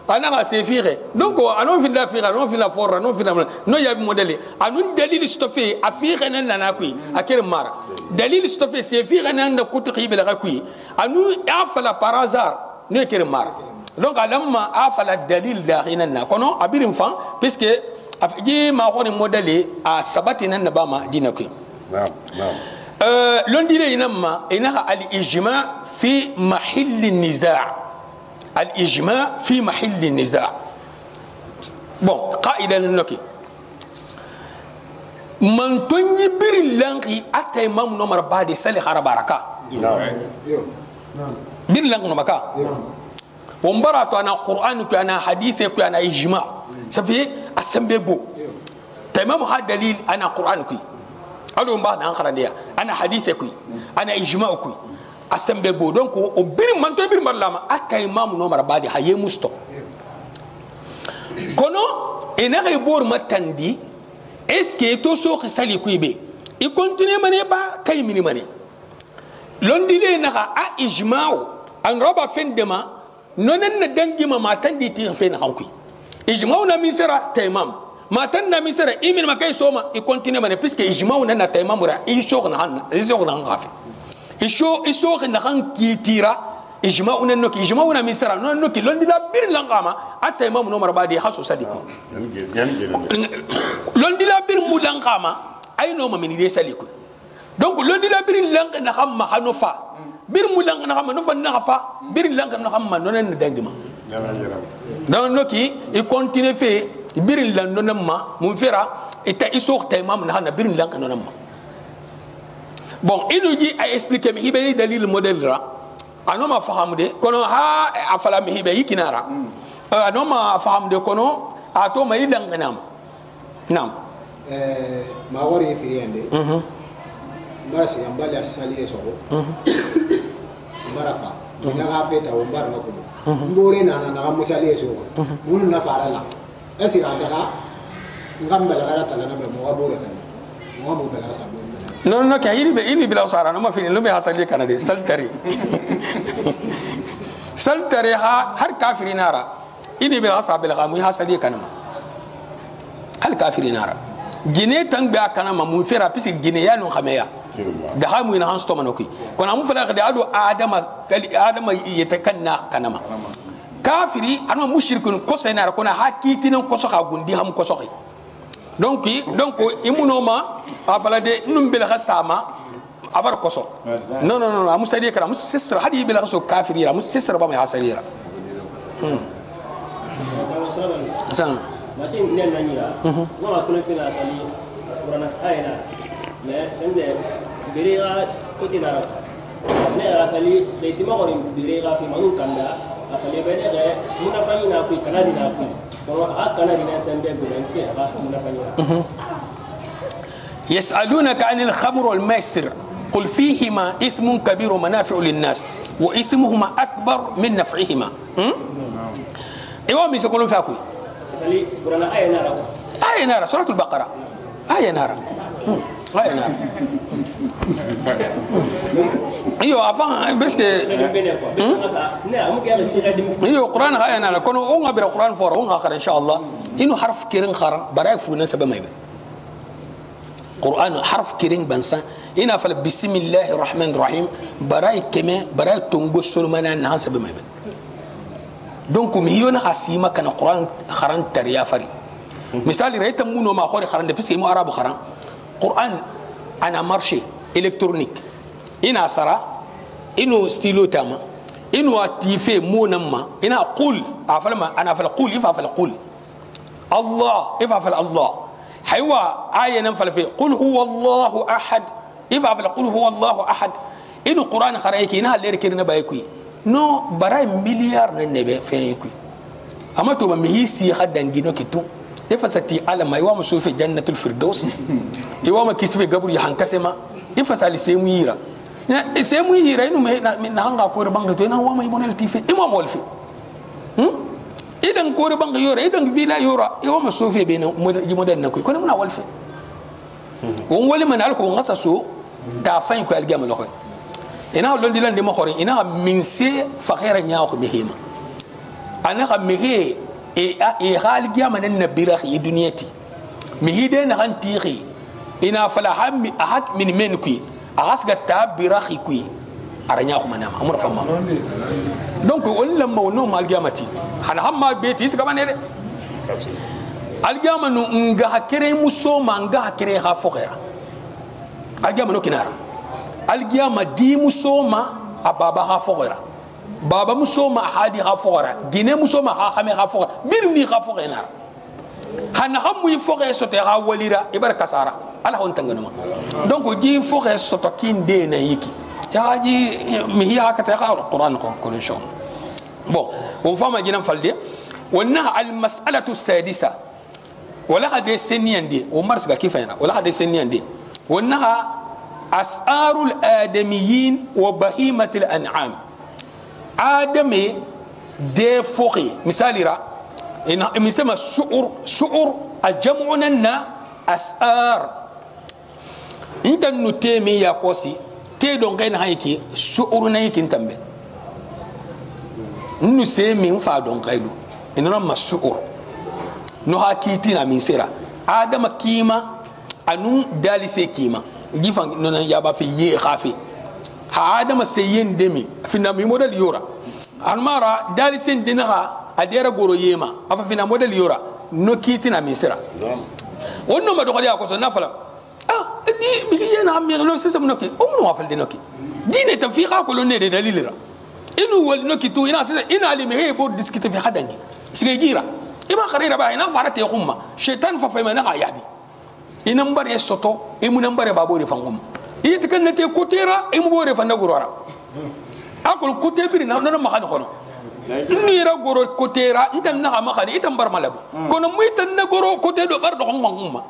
ana ga se fire donc anon fin la fire anon fin la forra anon fin no yabi modele anon dalil stofe afire nan nana kui akere mara dalil stofe se fire nan da kutu qibla kui anon afala par hasard no akere mara donc alamma afala dalil dakhina na kono abirim fan puisque afji ma khoni modele a sabati nan na bama dina kui لون دي لينما إنها الإجماع في محل النزاع الإجماع في محل النزاع بون قائدة لنوكي من تنجي برلانغي أتى إمام نمر بعد سالي خرباركا برلانغ نمكا ومبراتو أنا قرآن كي أنا حديث كي أنا إجماع سفيه أسمبيبو تمام هذا دليل أنا قرآن كي ألو بعد أن خرنديا أنا حديث كوي أنا إجماع كوي أسمع بودون كو وبير من تبير مرلما أكا إمام نمر بعد هاي مستو كونو إنه يبور متندي إسكي توسو خسالي كوي بي يكونتني مني با كاي مني مني لون دي لنا إجماع أن ربا فين دما نونن ندنجي ما تندي تير فين هاوكي إجماع نميسرا تيمام ما تنا مصر إيمن ما كاي سوما يكونتيني من بيسك إجماع وننا تيمام مرا يشوق نهان غافي يشوق نهان كيتيرا إجماع وننك إجماع وننا مصر ننك لون دلا بير لانغاما التيمام نمر بعدي خاصو صديقو لون دلا بير مولانغاما أي نوم من يدي ساليكو donc لون دلا بير لانغ نهام ما حنوفا بير مولانغ نهام نوفا نهافا بير لانغ نهام ما نونن دنجما donc noki يكونتيني في birin lan nonamma mun fera ita isok taimam na hana birin lan kanonamma bon inuji a expliquer mi hibe dalil model ra anoma fahamude kono ha afala mi hibe yikinara anoma fahamude kono ato mai lan kanama nam ma wari firiyande mbasi ambali asali esoko mbarafa ina ga feta o mbar na kuno mbore na musali esoko mun na farala esi andaka ngam bela gara tala na be mo abore kan mo mo bela sa bo non non kay ini bila sara no ma fini no be hasali kanade saltari saltari ha har kafirinara ini bila sabila mu hasali kanama hal kafirinara gine tang be kanama mu fera pisi gine ya no khameya da ha mu ina han sto manoki kona mu fala da adu adama yetakanna kanama kafiri anma mushrikun ko senara kona hakitinen ko soka gundi ham ko soki donc imunoma afala de num bil khasama abar ko so non amu sadi kara mus sister hadi bil khaso kafirira mus sister ba mai hasarira san masin nen nanya wala kulen fina asali qur'ana ayna mais sende berira kotinara ne asali lesima qorim berira fi manu kanda afale benere munafanyina ku kanadi na ku ko akana dina sembe gudan fi ba munafanyina يسألونك عن الخمر والميسر قل فيهما إثم كبير ومنافع للناس وإثمهما أكبر من نفعهما إيوه ميسا يقولون فيها كوي آية نارا سورة البقرة آية نارا آية نارا ايوه افان بس ايوه قران هاي انا كونو اون غبر قران فور اون اخر ان شاء الله انه حرف كيرن خرا براك فونا سبب ما يبقى قران حرف كيرن بنسا هنا فل بسم الله الرحمن الرحيم براك كما براك تنغش سلمنا ان سبب ما يبقى دونك ميون حسيما كان قران خران تريا فري مثال ريت مونو ما خوري خران بس مو عرب خران قران انا مارشي الكترونيك ina sara ino stilo tama ino atife monamma ina qul afalma ana fal qul ifa fal qul الله إفعل الله حيوا آية ننفل في قل هو الله أحد إفعل قل هو الله أحد إنه القرآن خرائك إنها اللي ركرنا بايكوي نو براي مليار ننبه فيكوي أما تو مهيسي خدن جنو كتو إفساتي على ما يوام سوف جنة الفردوس يوام كيسف قبر يحنكتما إفسال سيميرا سيميرا إنه من هنغا كور بانغ تو إنه وما يبون التيفي إمام والفي إذا كور بانغ يورا إذا فيلا يورا يوام سوف بين جمودنا كوي كنا من والفي وولي من ألكو غسسو دافين كو الجام لوخي إنه لون ديلان دي مخوري إنه من سي فخير نياو مهيما أنا خميه إيغال جامن النبيرة في دنيتي مهيدين هنتيخي إنا فلاهم أحد من منكوي أغسق التابيرة كوي أرنياكم أنا أمر فما دونك ولا لما ونوم الجامتي أنا هم بيتي إسكمان إيه الجامن نجها كريم مسوما نجها كريم خافوكرا الجامن نكنارا الجامن دي مسوما أبابا خافوكرا بابا مسوما حادي خافورا جيني مسوما خامي خافورا بيرمي خافورا نار هنا هم يفوق سوتي غاوليرا يبر كسارا على هون تنغنما دونك جي فوق سوتو كين دي نيكي يا جي مهي هكذا القران كل شيء بون وفما جينا فالدي ونها المساله السادسه ولا هذه سنين دي ومرسك كيف هنا ولا هذه سنين دي ونها اسعار الادميين وبهيمه الانعام آدمي دي فوقي مثالي را إن مسمى سعر الجمعنا أسعار أنت نتيمي يا قوسي تيدون غين هايكي سعر نايكي انتمبي نسيمي مفادون غيلو إننا ما سعر نهاكيتنا من سيرا آدم كيما أنو دالي كيما جيفان ننا يابا في يه خافي آدم سيين دمي في نامي موديل يورا المارا دالي سين دينها أديرا غورو يما أفا في نامي موديل يورا نوكيتنا ميسرا ونو ما دخل ياكوسو نافلا دي بيجينا هم يغلو سيسم نوكي أمنو وافل دي نوكي دين تنفيقا كلو نيدي دليل را إنو والنوكي تو إنا سيسم إنا علي مهي بود ديسكت في حدني سيجيرا إما خريرا بقى إنا فارت يخوما شيطان ففيما نغا يابي إنا مبار يسوتو إمو نمبار بابوري فنغوم يتكلم نتي كوتيرا إمبوري فنغورا أقول كوتيبري نحن ما خانو خانو نيرا غورو كوتيرا أنت نها ما خاني إتم بار ملابو كنا ميت نغورو كوتيدو بار دخون مغمما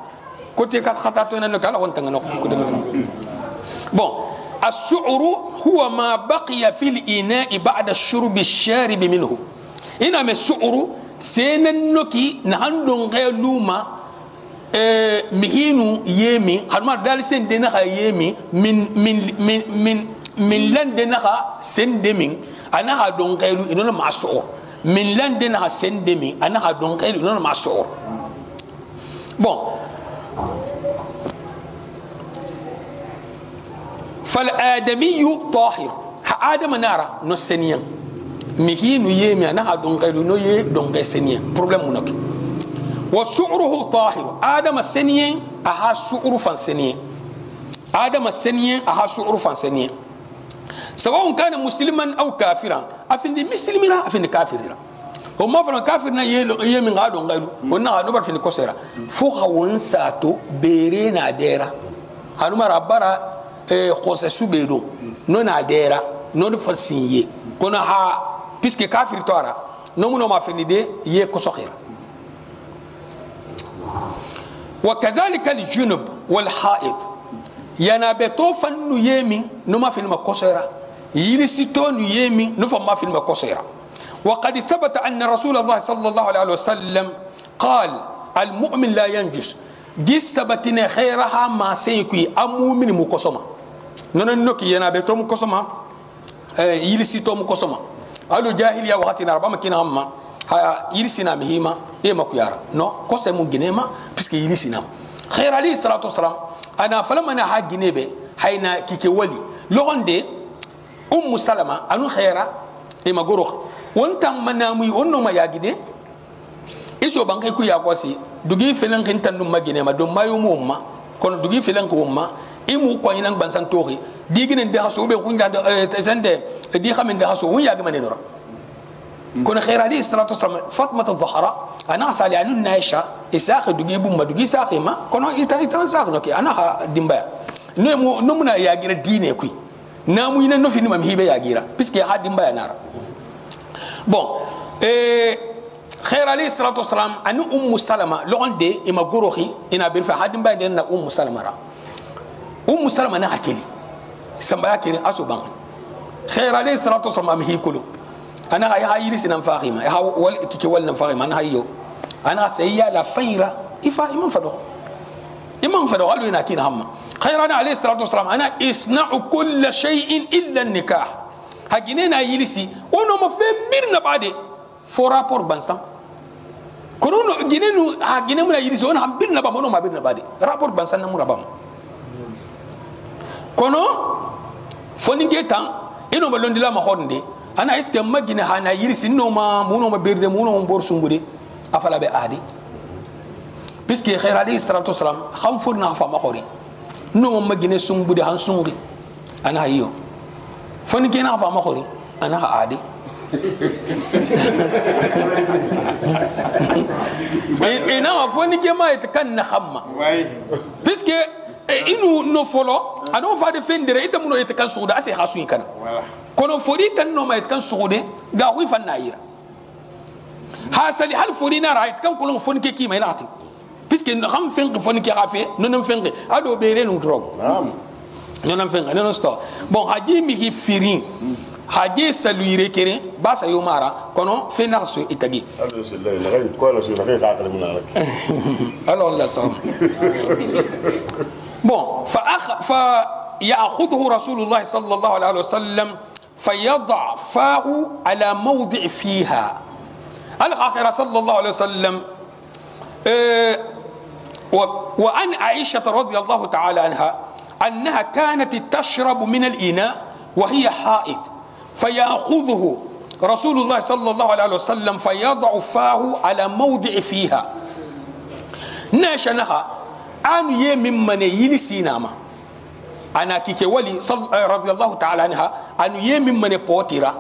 كوتي كات خطاتو نكالا هون تنغنو بون السعر هو ما بقي في الإناء بعد الشرب الشارب منه إنما السعر سيننوكي نهندون غيلوما مهينو يمي هرما دالسين دينها يمي من لن دينها سن دمين أنا هادون غيلو إننا مع السعور من لن دينها سن دمين أنا هادون غيلو إننا مع السعور بون فالآدمي طاهر آدم نارا نسنيا مهينو يمي أنا هادون غيلو نو يدون غيل سنيا بروبلم منك وسعره طاهر آدم السنين أها سعر فانسنين آدم السنين أها سعر فانسنين سواء كان مسلما أو كافرا أفندي مسلمنا أفندي كافرنا وما فلان كافرنا يمين غادون غيرو ونا نبر في الكسرة فوق ونساتو بيرنا ديرا هنوما ربارا خوسسو بيرو نونا ديرا نون فرسينيه كنا ها بيسك كافر توارا نومو ما فيني دي يكسخير وكذلك الجنب والحائط ينابتو فن يمي نما في المكسرة يلسيتون يمي نفهم ما في المكسرة وقد ثبت أن رسول الله صلى الله عليه وسلم قال المؤمن لا ينجس دي ثبتنا خيرها ما سيكوي أمومن مكسما ننوكي ينابتو مكسما يلسيتو مكسما قالوا جاهلية وقتنا ربما كنا هم يلسينا مهما إيه مكيارا نو كوسة من جنيما بس كي يلسينا خير عليه الصلاة والسلام أنا فلما أنا حاج جنيبه هينا كيكي ولي لغن دي سلمة أنو خيرا إيه ما جروح وانت منامي ونو ما يجدي إيشو بانكي كوي أقوسي دوجي فلان كنت نوم جنيما دوم ما يوم أمة كون دوجي فلان كوما إيمو كوينان بنسان توغي ديجين ده حسوبه كون ده تزند دي خمن ده حسوب وين يجمع نورا كون خير عليه الصلاة والسلام فاطمة الزهراء أنا سالي عنو نايشة إساق دوجي بوم دوجي ساقي ما كونو إتاني ساق نوكي أنا ديمبا نمنا ياغير ديني كوي نامو ينا نوفي نمام هيبه ياغيرا بيسكي ها ديمبا نار بون خير عليه الصلاة والسلام أنو سلمة لون دي إما غوروخي إنا بيرفع هادم باي دينا سلمة را سلمة أنا حكيلي سمبايا كيري أسو بان خير عليه الصلاة والسلام أمهي كلو أنا هاي يريس نفاهيما ها وال كي وال نفاهيما أنا هايو أنا سيا لا فيرا إفا إمام فدو قالوا هنا كين هم خيرنا عليه الصلاة والسلام أنا إصنع كل شيء إلا النكاح هجينا يليسي ونو ما في بيرنا بعد فورا بور بانسام كونو جينينو هجينا منا يليسي ونو هم بيرنا بام ونو ما بيرنا بعد رابور بانسام نمورا بام كونو فونيجيتان إنه بلوندلا ما هوندي أنا إسكت ما جينا هنا يرسي نوما منو ما بيرد منو ما بورسونغودي أفلا بأهدي بس كي خير عليه الصلاة والسلام خم فرنا فما خوري نوما ما جينا سونغودي هنسونغي أنا هيو فني جينا فما خوري أنا هأهدي أنا فني جيما يتكن نخمة بس كي إنه نفولو أنا فادي فين دري إنت منو يتكن سودا أسي خاسوين كنا kono fori tan no mayt kan sugude ga hui fan naira hasali hal fori na right kan kolon fon ke ki may nati puisque xam fen fon ke xafe non fen ado bere no drog non fen non sto bon haji mi ki firin haji saluire kere ba sa yo mara kono fe na so itagi alhamdulillah la gay ko la so na kay ka ka mun nak alors la sam bon fa يأخذه رسول الله صلى الله عليه وسلم فيضع فاه على موضع فيها الآخرة صلى الله عليه وسلم وعن عائشة رضي الله تعالى عنها أنها كانت تشرب من الإناء وهي حائض فيأخذه رسول الله صلى الله عليه وسلم فيضع فاه على موضع فيها ناشنها أن يمن يلسيناما أنا كي ولي رضي الله تعالى عنها أن يمن من بوتيرا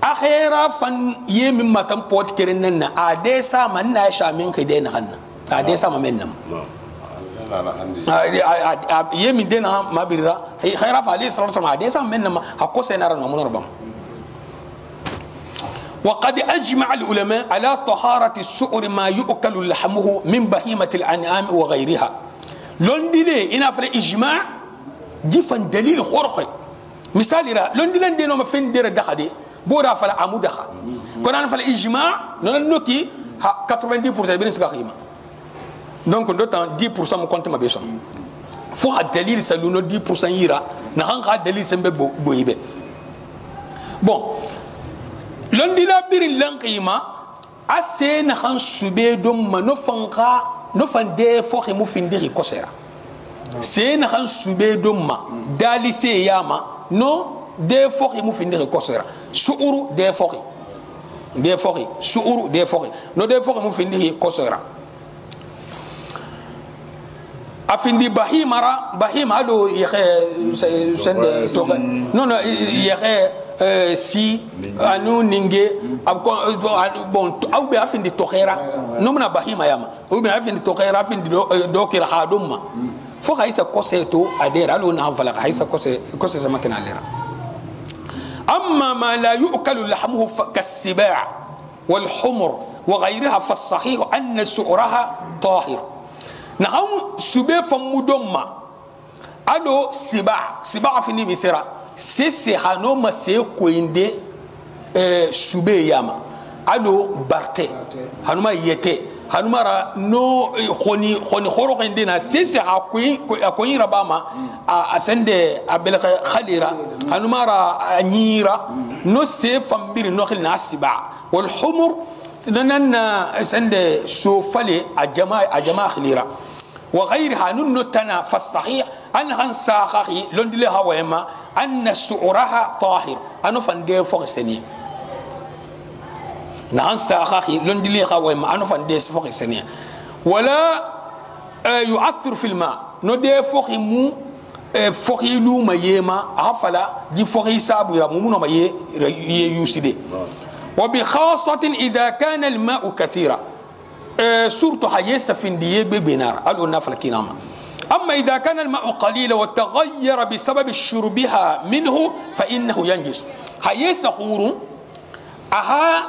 أخيرا فن يمن ما كان بوت كرننا أديسا من ناشا من كدين هنا أديسا ما منهم يمن دينا ما بيرا خيرا فعليه الصلاة والسلام أديسا منهم هكوسي نارا نمونربام وقد أجمع العلماء على طهارة السؤر ما يؤكل لحمه من بهيمة الأنعام وغيرها لوندي إنا فلا إجماع جفن دليل خرقي مثال را لوندي لندي نو ما فين دير دخدي بورا فلا عمود دخ كنا فلا إجماع نوكي 90% بين سكاخيما donc d'autant 10% mo compte ma besom fo ha dalil saluno 10% yira na hanga dalil sembe boyibe bon londi la biri lankima ase na han sube dum ma no fanka no fande fo ke mu findiri kosera se na han sube dum ma dali se yama no de fo ke mu findiri kosera suuru de fo suuru de fo no de fo ke mu findiri kosera afindi bahima do yeke sende to non yeke si anu ninge bon au be afindi tokhera no mna bahima yama au be afindi tokhera afindi do kira hadumma fo haisa koseto adera lo na fala haisa kose sama kana lera amma ma la yu'kalu lahmuhu kasibaa wal humr wa ghayriha fa as-sahih anna su'raha tahir نعم سبب فمودما ألو سبا فيني مسيرا سيسي هانوما سيكويندي سبب ياما ألو بارتي هانوما يتي هانوما را نو خوني خورو عندنا سيسي هاكوين رباما أسند أبلغ خليرا هانوما را نيرا نو سيف فمبير نوخل ناسبا والحمر سننا سند سوفالي أجماع خليرا وغيرها ننتنا فالصحيح أنها ساخي لندلها ويما أن سعرها طاهر أنو فندي فوق السنية نعم ساخي لندلها ويما أنو فندي فوق السنية ولا يؤثر في الماء ندي فوق مو فوق لو ما يما أفلا دي فوق سابو يرمونا ما يوسيدي وبخاصة إذا كان الماء كثيرا سورة حيسة في ديك ببنار الأناف الكنامة. أما إذا كان الماء قليلا وتغير بسبب شربها منه فإنه ينجس. حيسة خورو أها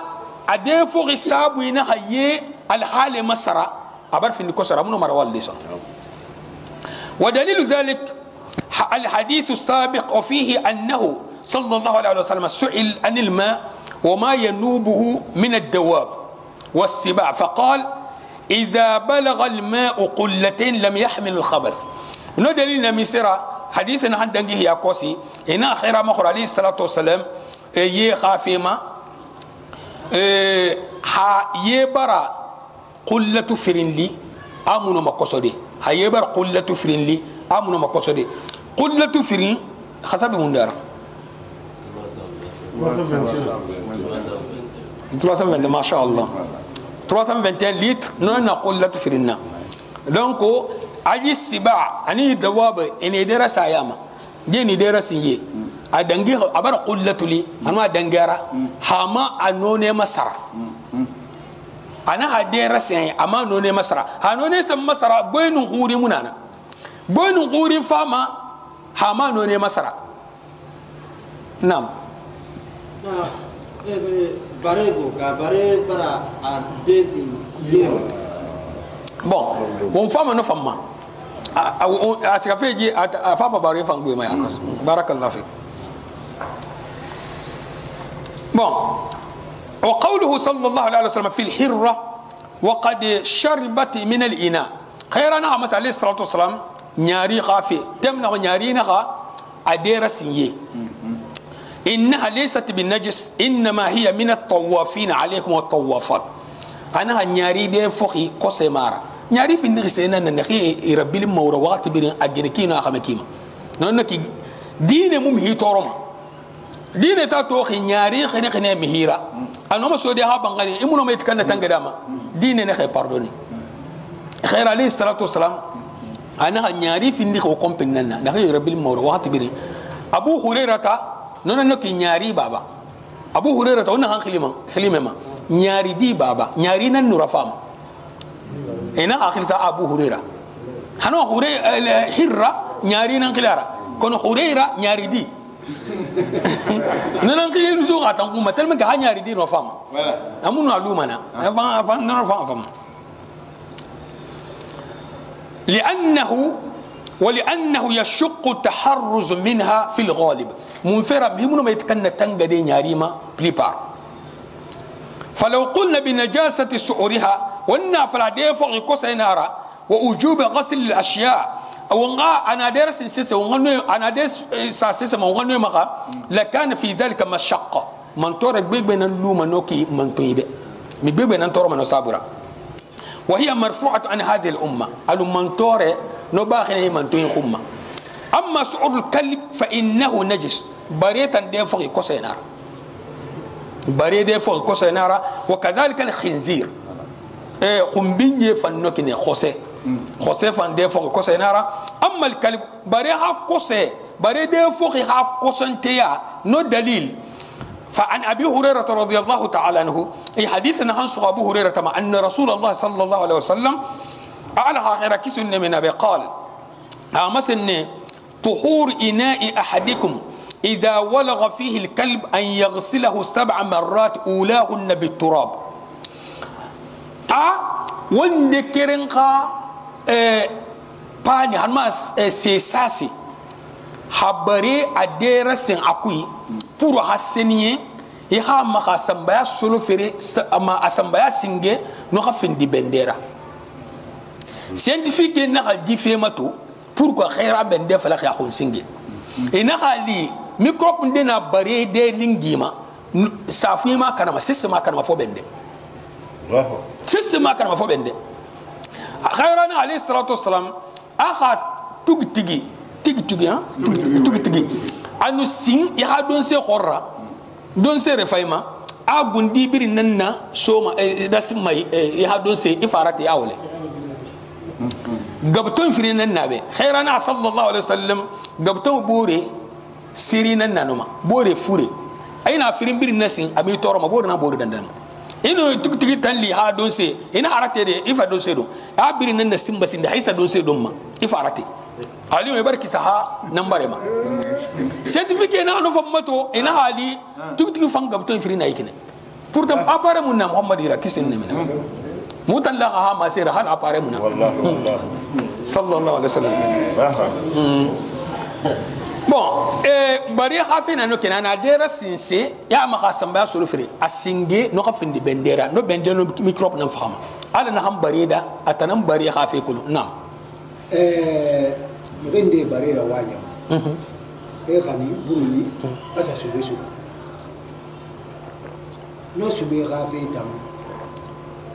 أدفو غساب وينا هي الحال مسرى أبر في النكسر منو مروال لسان. ودليل ذلك الحديث السابق وفيه أنه صلى الله عليه وسلم سئل عن الماء وما ينوبه من الدواب والسباع فقال إذا بلغ الماء قلتين لم يحمل الخبث. ندليل مسيرة حديثنا عن دنجه يا كوسي إن آخر ما عليه الصلاة والسلام يخافيما يبرا قلة فرنلي أمون مقصدي هيبر قلة فرنلي أمون مقصدي قلة فرن خسب من دارا 320 ما شاء الله 321 لتر نحن قلة فرنا donc aji siba ani dawab ene dera sayama je ni dera sinye adangi abar qullatuli anwa dangara hama anone masara ana hadera sen ama none masara hanone sam masara boynu khuri munana boynu khuri fama hama none masara nam barego ga bare bara a desi yero bon on fama no fama a sika feji a fama bare fam gbe ma yakas barakallahu fik bon وقوله صلى الله عليه وسلم في الحرة وقد شربت من الإناء خيرنا عمس عليه الصلاة والسلام نياري خافي تمنا نياري نخا أدير سنيه إنها ليست بالنجس إنما هي من الطوافين عليكم والطوافات أنا نياري دي فوقي قصي مارا نياري في النغسينا نخي يربي المورا وقت بين أجنكينا أخمكيما نونك دين ممهي تورما دين تاتوخي نياري خني مهيرا أنا ما سودي هابا غني إمنا ما يتكلم تنقداما دين نخي باردوني خير عليه الصلاة والسلام أنا نياري في النغسينا وقومبنا نخي يربي المورا وقت بين أبو هريرة نونا نكي نياري بابا أبو هريرة تونا هان خليمة ما نياري دي بابا نياري ننورا فاما هنا آخر سا أبو هريرة هنو هريرة حرة نياري ننخلارا كونو هريرة نياري دي ننخلي نسوغا تنقوم تلما كها نياري دي نوفاما أمو نعلومنا فاما ولأنه يشق التحرز منها في الغالب منفرا مهمنا ما يتكلم تنقدين ياريما بليبار فلو قلنا بنجاسة سعورها وإنها فلا ديفق يكوسي نارا ووجوب غسل الأشياء وانغا أنا ديرس سيسي أنا ديرس ساسيسي وانغا مغا لكان في ذلك مشقة من تورك بيك بين اللوم نوكي من طيبه من بيك بين تورك من صابرة وهي مرفوعة عن هذه الأمة قالوا من تورك نباخنه من طيب خمة أما سعور الكلب فإنه نجس بريتا ديفق يكوسي نارا بري ديفق يكوسي نارا وكذلك الخنزير قنبين فنوكي خوسي فان ديفق يكوسي نارا أما الكلب بري حقوسي بري ديفق حقوسنتيا نو دليل فعن أبي هريرة رضي الله تعالى عنه أي حديثنا عن أبو هريرة مع أن رسول الله صلى الله عليه وسلم على آخر كيس من أبي قال أمسن طهور إناء أحدكم إذا ولغ فيه الكلب أن يغسله 7 مرات أولاهن بالتراب وندكرنقا باني هنماس سيساسي حبري أديرسن أكوي pour haseniye iha maka sambaya solo fere ama asambaya singe no khafin di bendera scientifique na ka difemato pour ko khaira bende fala ka khon singe ina hali microbe ndena bare de lingima safima kana ma sisma kana ma fo bende waho sisma kana ma fo bende khairana alayhi salatu wassalam akha tugtigi anu sin ya don se khorra don se refaima agun dibiri nanna soma dasim mai ya don se ifarati awle gabton firi nanna be khairana sallallahu alaihi wasallam gabton bore siri nanna noma bore fure ayna firim bir nasin ami toro ma bodna bodu dandan ino tigi tan li ha don se ina arate de ifa don se do a bir nan nasin basin da haisa don se don ma ifa arate ali me barki saha nambare ma certificat na no famato ina hali tigi fang gabto firina ikine pourtant apare mun na muhammad ira kisin ne mina mutalla ha ma sera hal apare mun wallahi sallallahu alaihi wasallam bon bari hafina no kenana dera sinse ya ma khasamba sulu firi asinge no khafindi bendera no bendera no microbe na fama ala na ham barida atanam bari hafi kulu nam rende barira wanya khani buruni asa subesu no sube hafi tam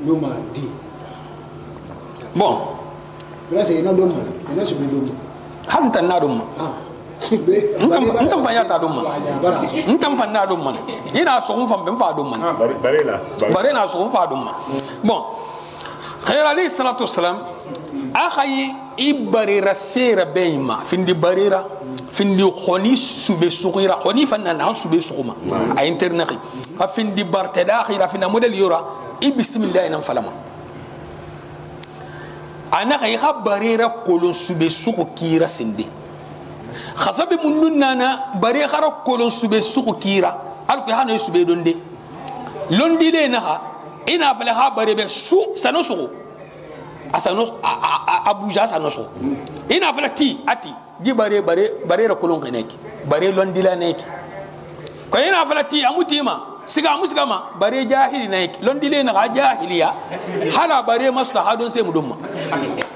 no ma di bon grâce ina dom ina sube dom han tan na dum ntam fanya ta dum ntam fanna dum man ina so fam ben fa dum man bare na so fa dum man bon khayr ali salatu wassalam akhayi ibarira sera bayma findi barira findi khoni sube sugira khoni fanna na sube suguma a internet a findi bartada khira fina model yura bismillah nan falama ana kay khabarira kolon sube suku kira sindi khasabi munun nana bare khara kolon sube suku kira alko hano sube donde londi le na ha ina fala ha bare be su sano suku asano abuja sano suku ina fala ti ati gi bare ra kolon keneki bare londi la neki ko ina fala ti amutima siga musigama bare jahili naik londi le na jahiliya hala bare masu hadon sai mudumma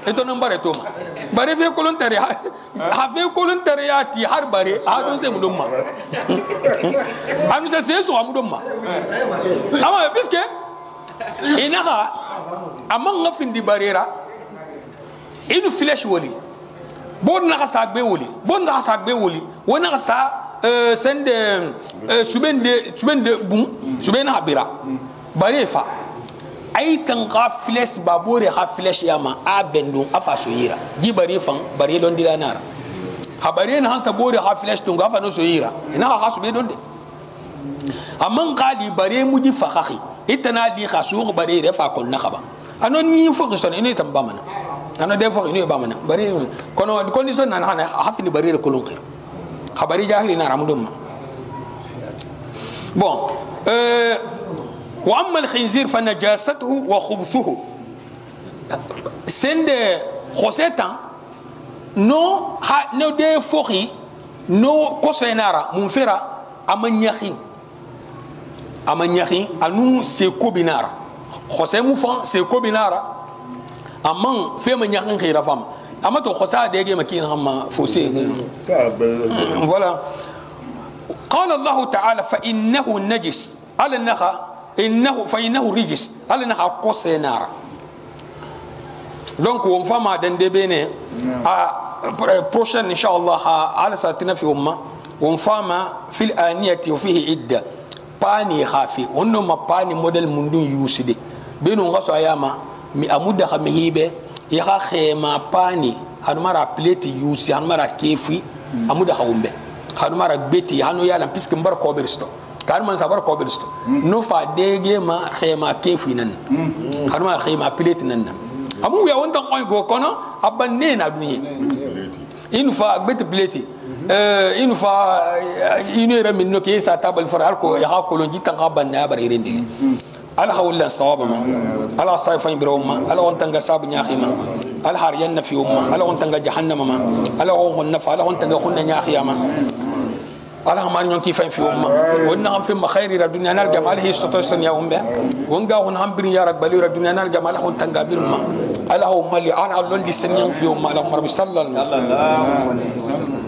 ito non bare to ma bare fe kolon tare ha fe kolon tare ya ti har bare hadon sai mudumma anu sai so mudumma ama biske inaga amman ngafin di barera inu flash woli bon na sagbe woli wona sa sende subende bun subena habira bare fa ay kan ka flash babore ha flash yama a bendun afa soyira di bare fan bare don dila nara ha bare na hansa bore ha flash tun gafa no soyira ina ha sube don de amman qali bare muji fakhi itana li khasuq bare refa kon nakaba anon ni fo son ina tamba mana ano de fo ina ba mana bare kono condition nan hana hafini bare kolon khir habari jahili na ramudum bon wa amma al-khinzir fa najasatuhu wa khubthuhu sende khoseta no ha no de foki no kosenara munfira amanyahi anu se kobinara khosemu fa se kobinara amman fe manyahin khira fama amma to khosa de ge makin hamma fose voilà قال الله تعالى فإنه نجس على النخا فإنه رجس على النخا قصي نارا donc on va ma dende bene prochaine inshallah على ساتنا في أمة on va ma في الآنية وفيه عدة باني خافي ونو ما باني موديل مندون يوسدي بينو غسو أياما مي أمودة خميهيبه يخا خيما باني هنمارا بليتي يوسي هنمارا كيفي أمودة خاومبه hanumara beti hanu yala piske mbar koberisto kar man sabar koberisto no fa dege ma khema kefu nan hanuma khema plate nan amu ya wontan oy go kono abanne na dunye inu fa beti plate inu fa inu era min no ke sa tabal faral ko ya ko lon jitan abanna bar irende al hawla sawaba ma ala sayfa ibrahima ala wontan ga sabu nyakhima al har yanna fi umma ala wontan ga jahannama ma ala won nafa ala wontan ga khunna nyakhiyama ala ma nyon ki fay fi umma wonna am fi ma khairi ra dunya nal jamal hi soto son ya umbe wonga hon ham bir ya rabbali ra dunya nal jamal hon tanga bir ma ala ho mali ala lon di sen yang fi umma ala rabbi sallallahu alaihi wasallam